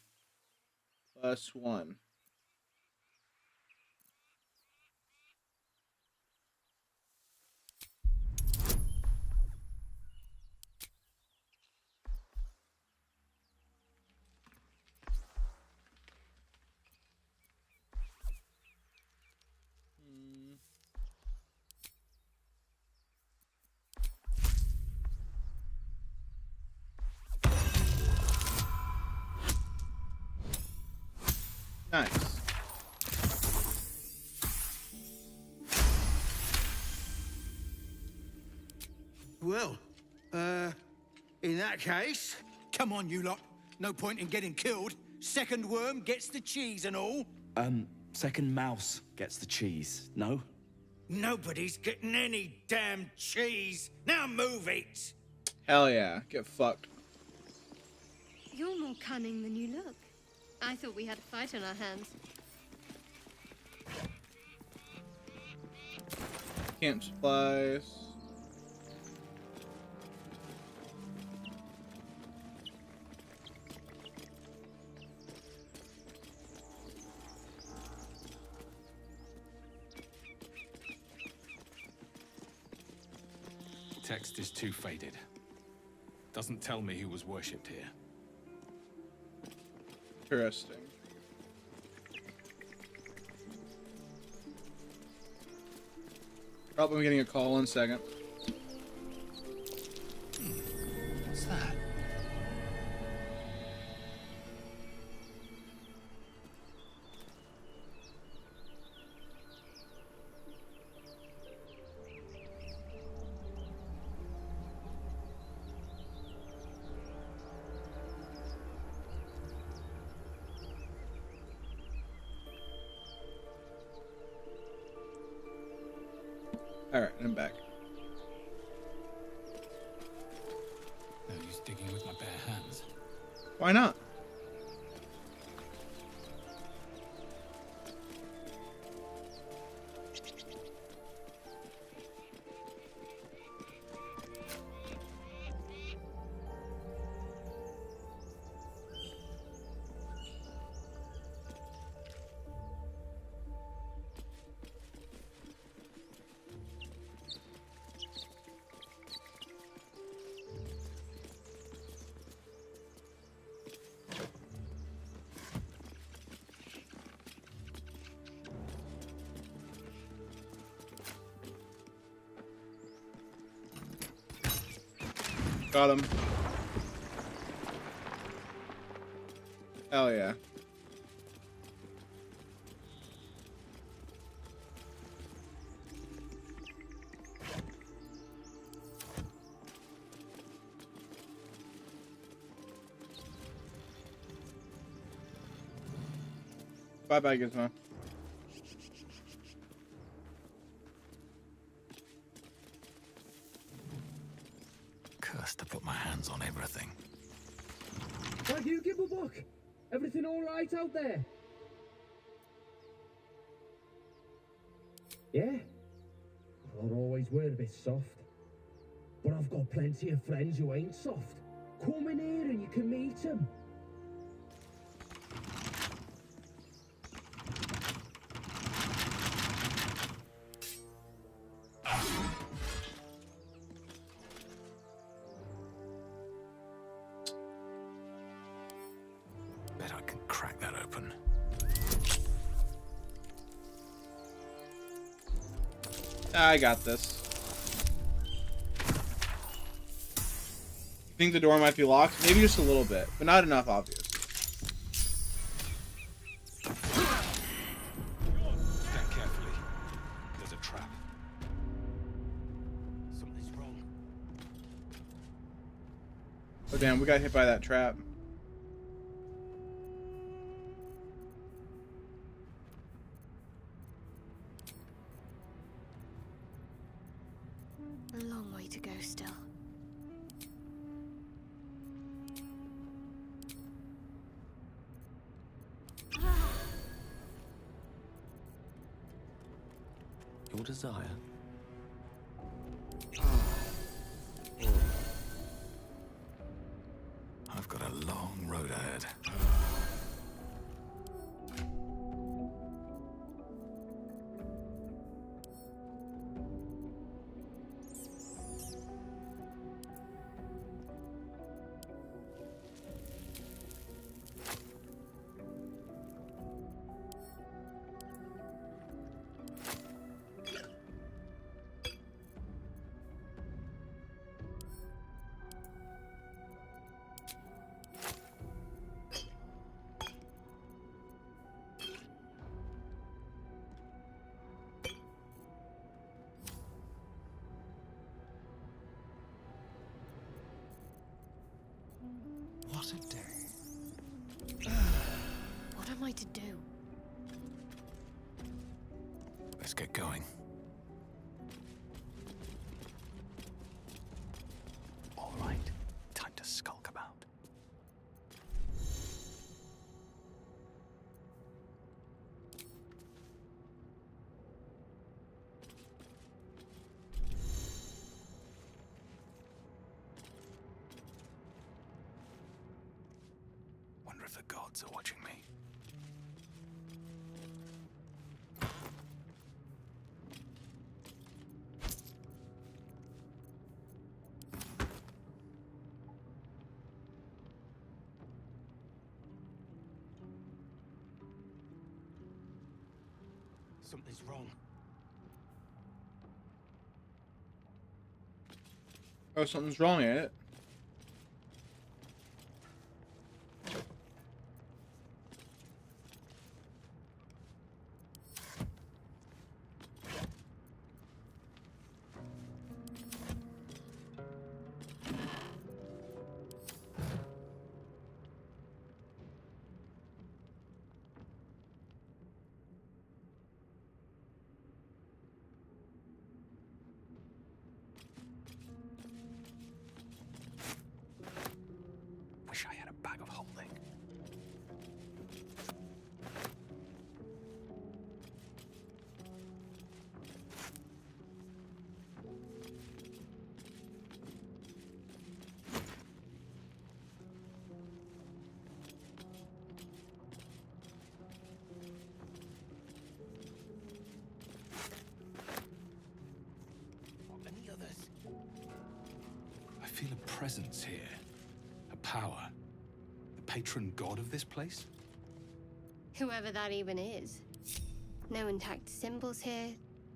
+1. Nice. Well, in that case, come on, you lot. No point in getting killed. Second worm gets the cheese and all. Second mouse gets the cheese, no? Nobody's getting any damn cheese. Now move it. Hell yeah. Get fucked. You're more cunning than you look. I thought we had a fight on our hands. Camp supplies. Text is too faded. Doesn't tell me who was worshipped here. Interesting. Oh, I'm getting a call in a second. What's that? Alright, I'm back. No use digging with my bare hands. Why not? Got him. Hell yeah. Bye-bye, Gizmo. Cursed to put my hands on everything. Thank you, Gibblebuck. Everything all right out there? Yeah? I'll always wear a bit soft. But I've got plenty of friends who ain't soft. Come in here and you can meet them. Bet I can crack that open. I got this. You think the door might be locked? Maybe just a little bit, but not enough, obviously. Stand carefully. There's a trap. Something's wrong. Oh damn, we got hit by that trap. A long way to go still. Your desire? I've got a long road ahead. was a day. What am I to do? Let's get going. All right, time to skulk about. Wonder if the gods are watching me. Something's wrong. Oh, something's wrong, ain't it? Wish I had a bag of holding. Any others? I feel a presence here. A power. The patron god of this place? Whoever that even is. No intact symbols here,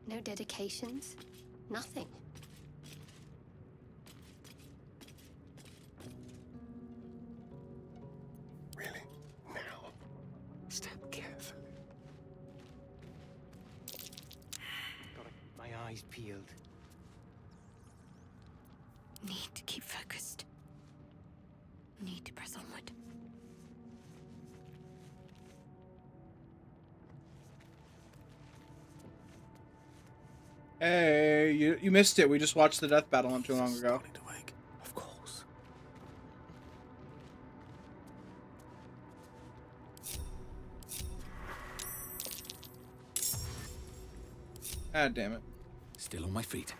no dedications, nothing. Really? Now? Step carefully. Got my eyes peeled. Need to keep focused. Need to press onward. Hey, you missed it. We just watched the death battle not too long ago. Of course. Ah, damn it. Still on my feet.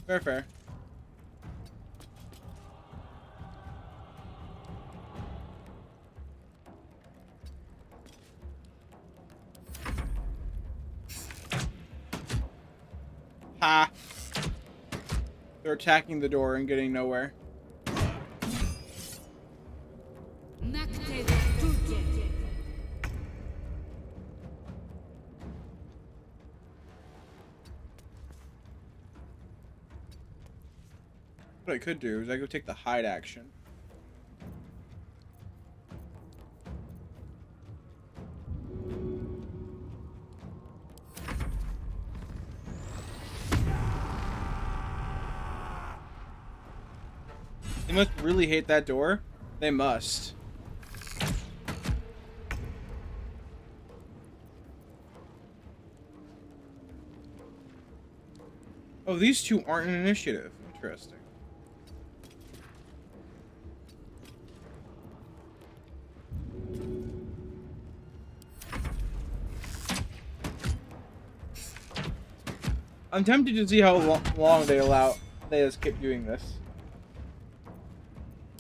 Fair, fair. Ha! They're attacking the door and getting nowhere. What I could do is I could take the hide action. They must really hate that door. They must. Oh, these two aren't an initiative. Interesting. I'm tempted to see how long they just keep doing this.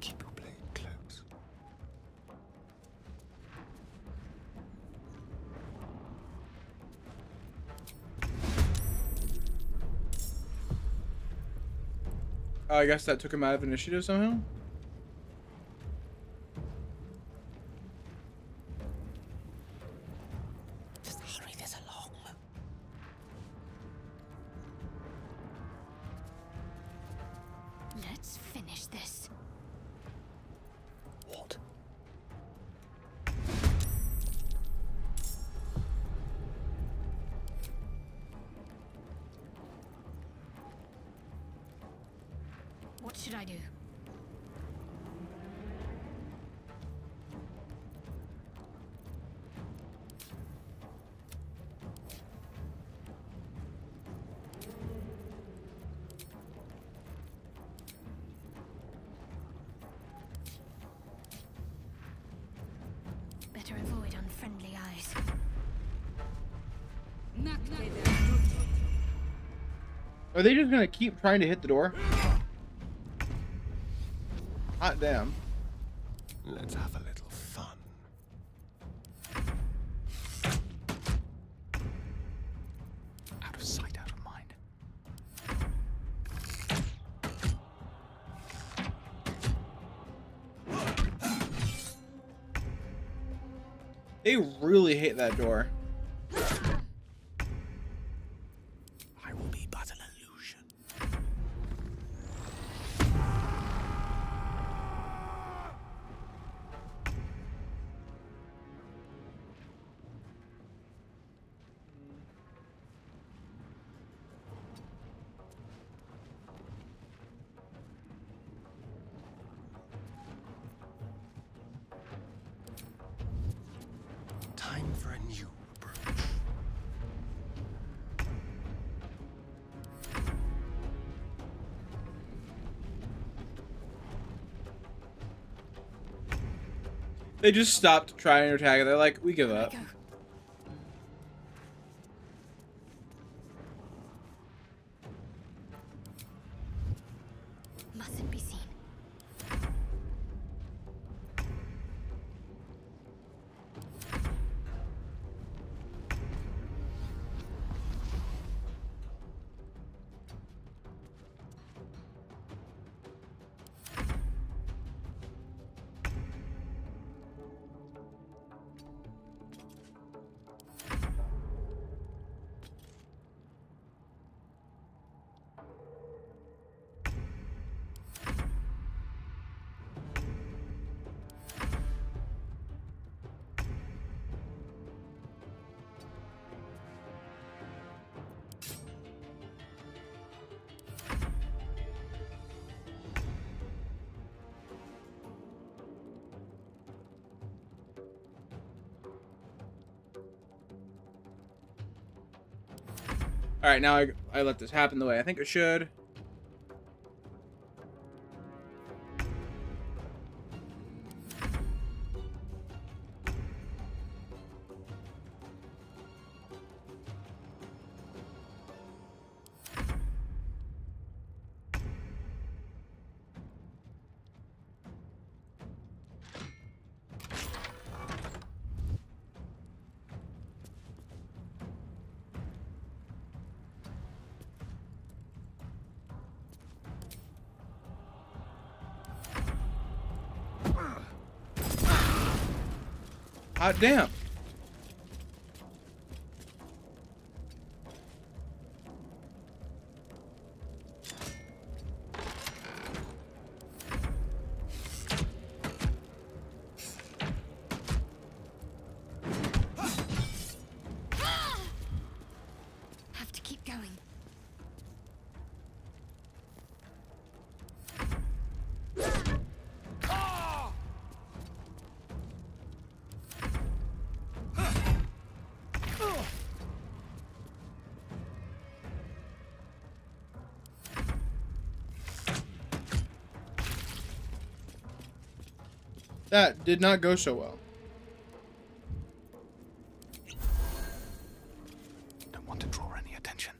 Keep your blade close. Oh, I guess that took him out of initiative somehow? Just hurry this along. Let's finish this. What? What should I do? Better avoid unfriendly eyes. Are they just gonna keep trying to hit the door? Hot damn. Let's have a little fun. Out of sight, out of mind. They really hate that door. I will be but an illusion. Time for a new approach. They just stopped trying to attack it. They're like, we give up. Mustn't be seen. All right, now I let this happen the way I think it should. Hot damn. Have to keep going. That did not go so well. Don't want to draw any attention.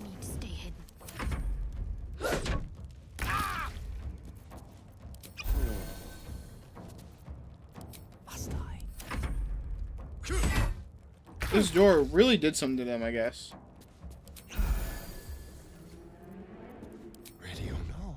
Need to stay hidden. Must I? This door really did something to them, I guess. Ready or not?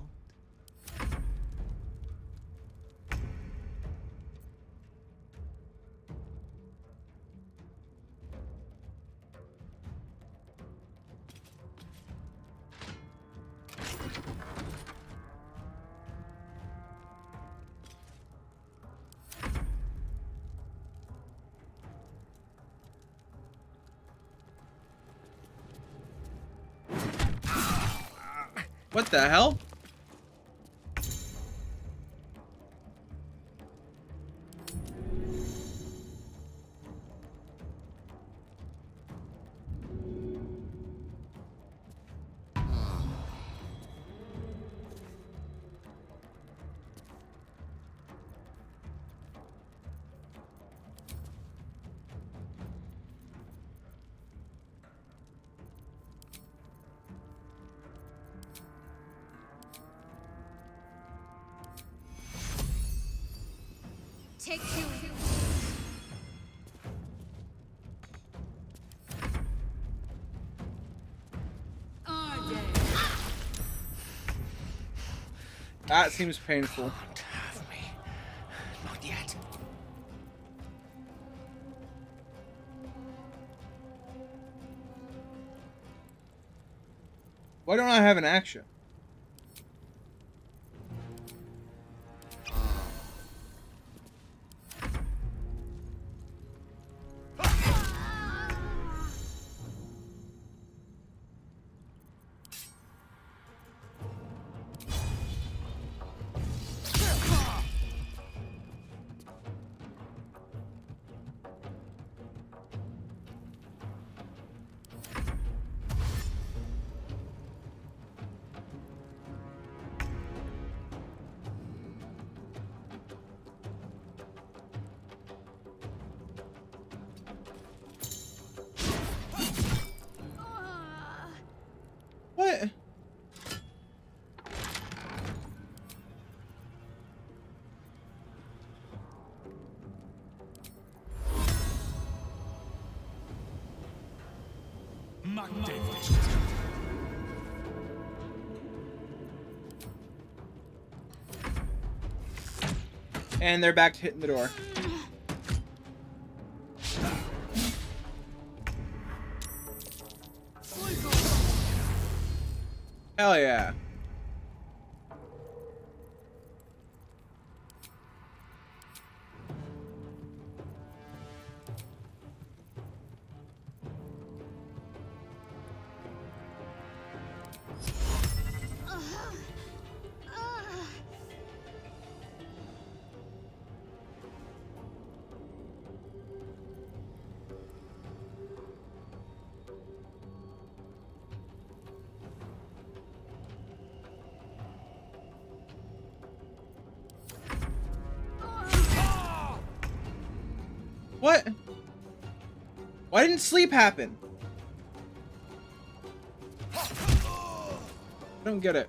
What the hell? Take two. That seems painful. Can't have me. Not yet. Why don't I have an action? What? Magnificent. And they're back to hitting the door. Hell yeah. What? Why didn't sleep happen? I don't get it.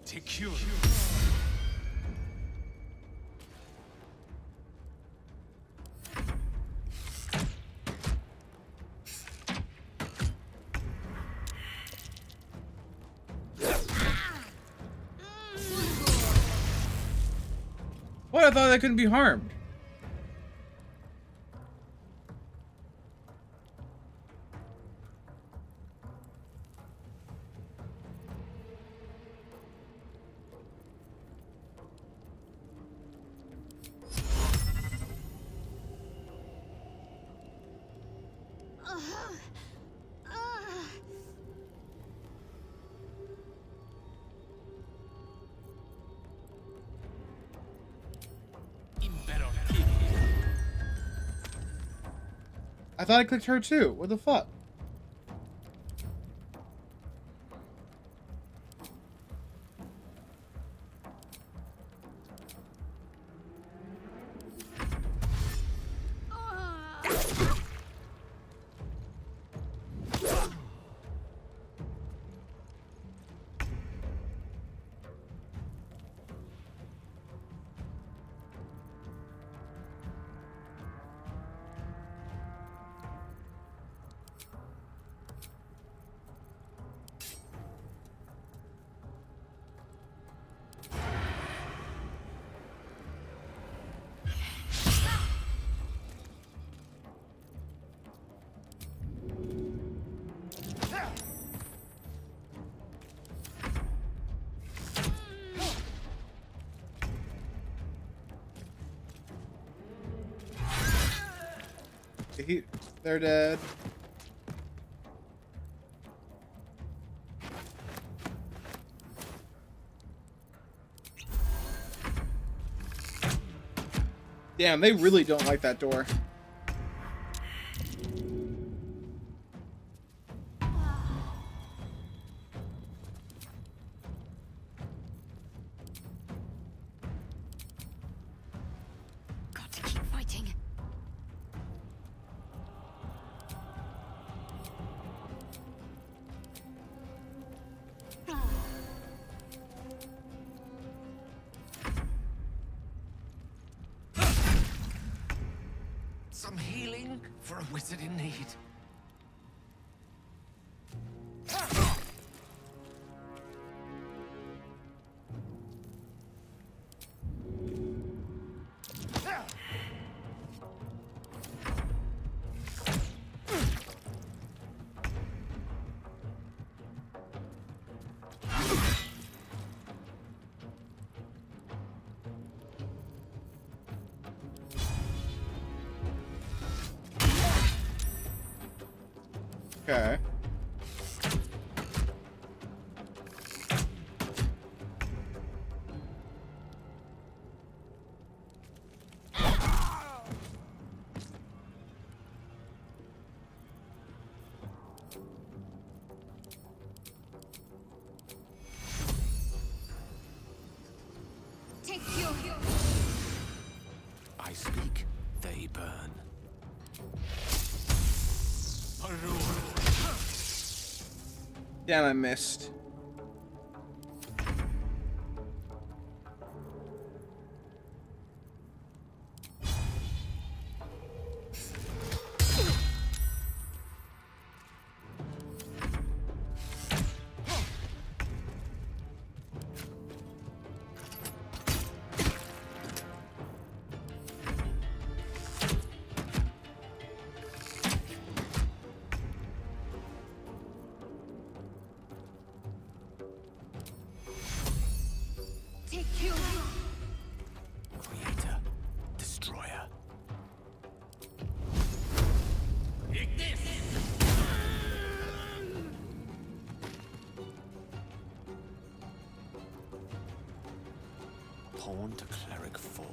Secure. What? I thought that couldn't be harmed. I thought I clicked her too. What the fuck? They're dead. Damn, they really don't like that door. Got to keep fighting. Some healing for a wizard in need. Okay. Take your... I speak, they burn. Damn, I missed. Take your... Creator, destroyer. Pawn to cleric 4.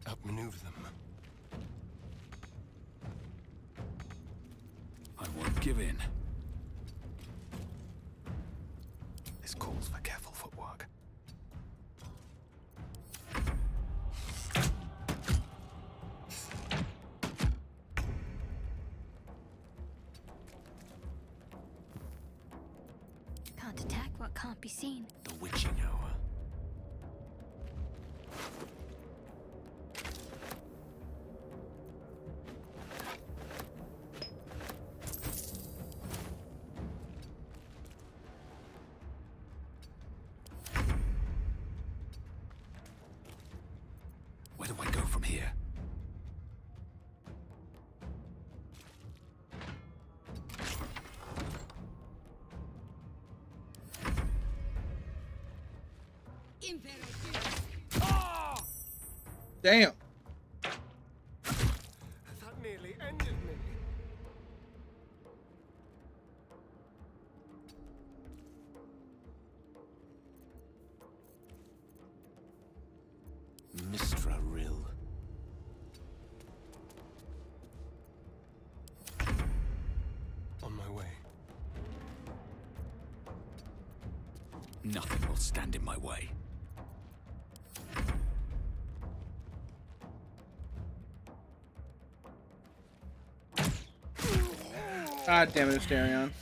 Outmaneuver them. I won't give in. This calls for careful footwork. Can't attack what can't be seen. The witching hour. Where do I go from here? Damn. That nearly ended me. Mistra Rill. On my way. Nothing will stand in my way. God damn it, Asterion.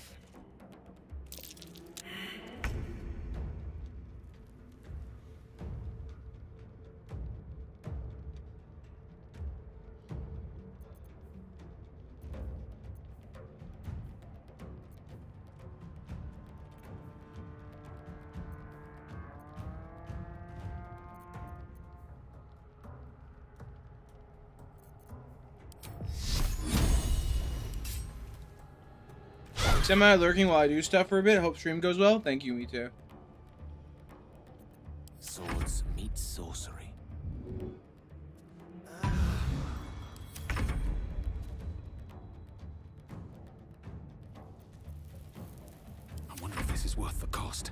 Semi lurking while I do stuff for a bit. Hope stream goes well. Thank you, me too. Swords meet sorcery. lost.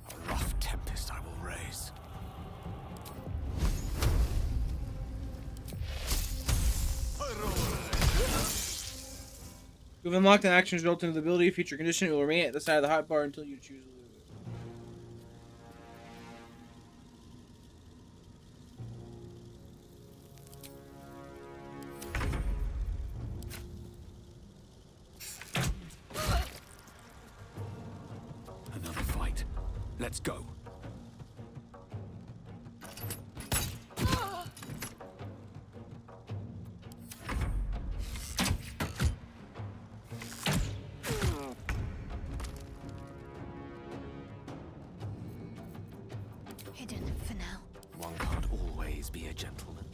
A rough tempest I will raise. You've unlocked an action result into the ability feature condition. It will remain at the side of the hotbar until you choose. Another fight. Let's go. Hidden for now. One can't always be a gentleman.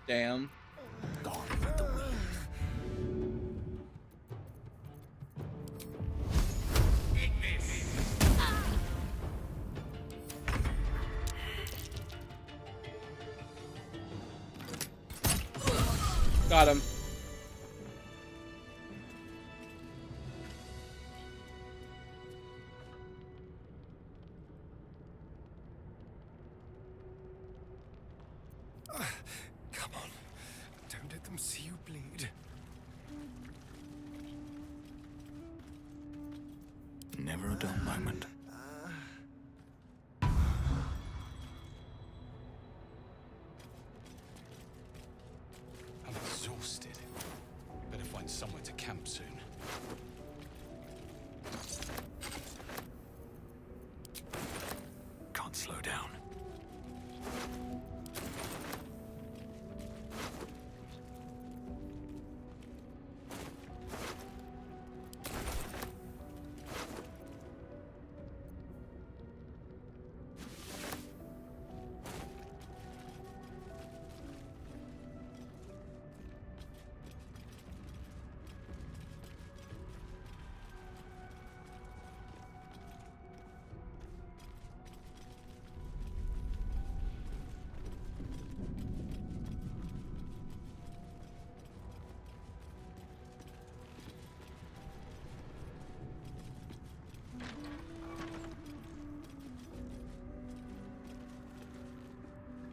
Damn. Gone with the wind. Got him. Come on. Don't let them see you bleed. Never a dull moment. I'm exhausted. Better find somewhere to camp soon. Can't slow down.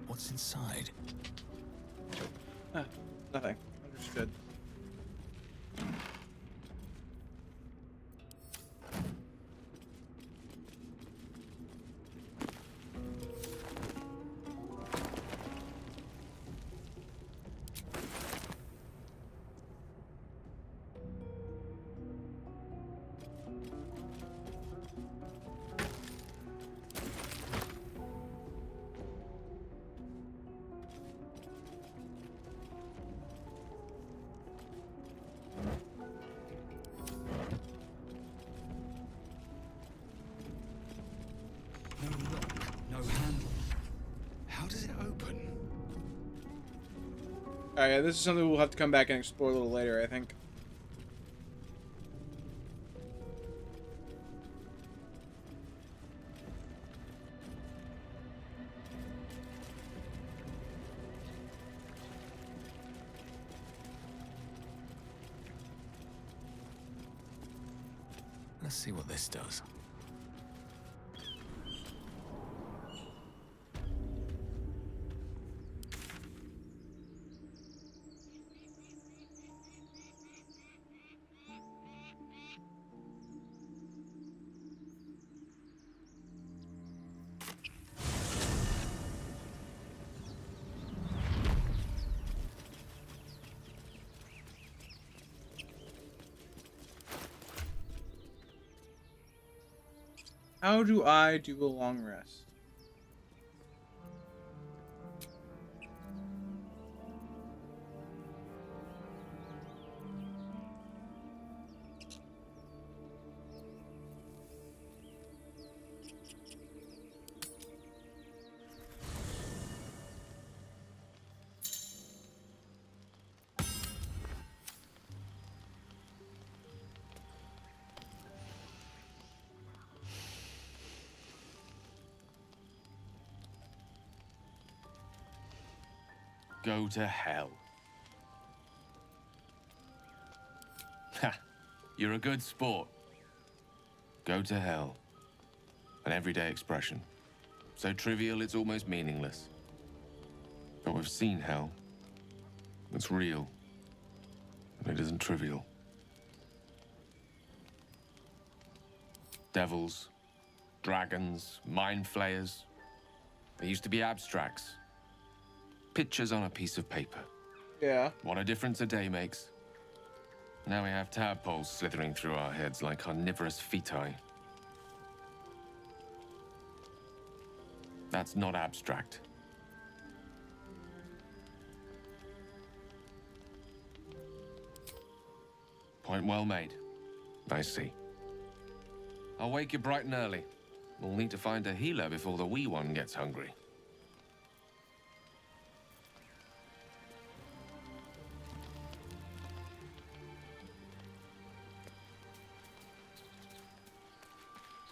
What's inside? Nothing. Understood. No lock, no handle. How does it open? Alright, yeah, this is something we'll have to come back and explore a little later, I think. Let's see what this does. How do I do a long rest? Go to hell. Ha! You're a good sport. Go to hell. An everyday expression. So trivial it's almost meaningless. But we've seen hell. It's real. And it isn't trivial. Devils, dragons, mind flayers. They used to be abstracts. Pictures on a piece of paper. Yeah. What a difference a day makes. Now we have tadpoles slithering through our heads like carnivorous feti. That's not abstract. Point well made. I see. I'll wake you bright and early. We'll need to find a healer before the wee one gets hungry.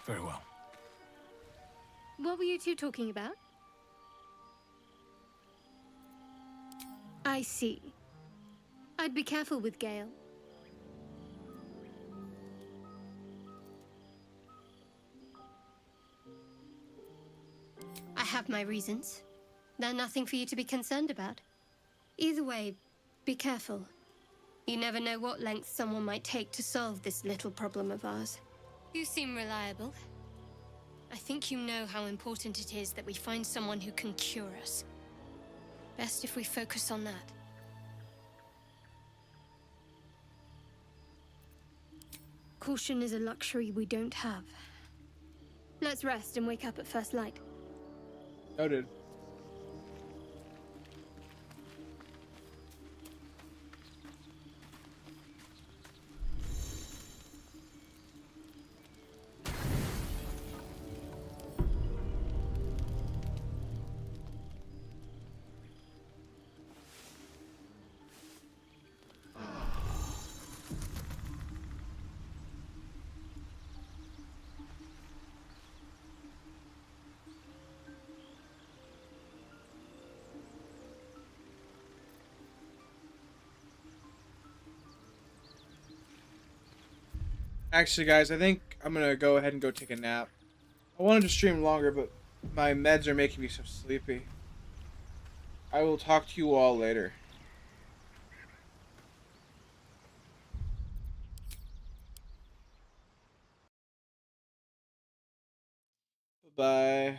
Very well. What were you two talking about? I see. I'd be careful with Gale. I have my reasons. They're nothing for you to be concerned about. Either way, be careful. You never know what lengths someone might take to solve this little problem of ours. You seem reliable. I think you know how important it is that we find someone who can cure us. Best if we focus on that. Caution is a luxury we don't have. Let's rest and wake up at first light. Noted. Actually, guys, I think I'm gonna go ahead and go take a nap. I wanted to stream longer, but my meds are making me so sleepy. I will talk to you all later. Bye.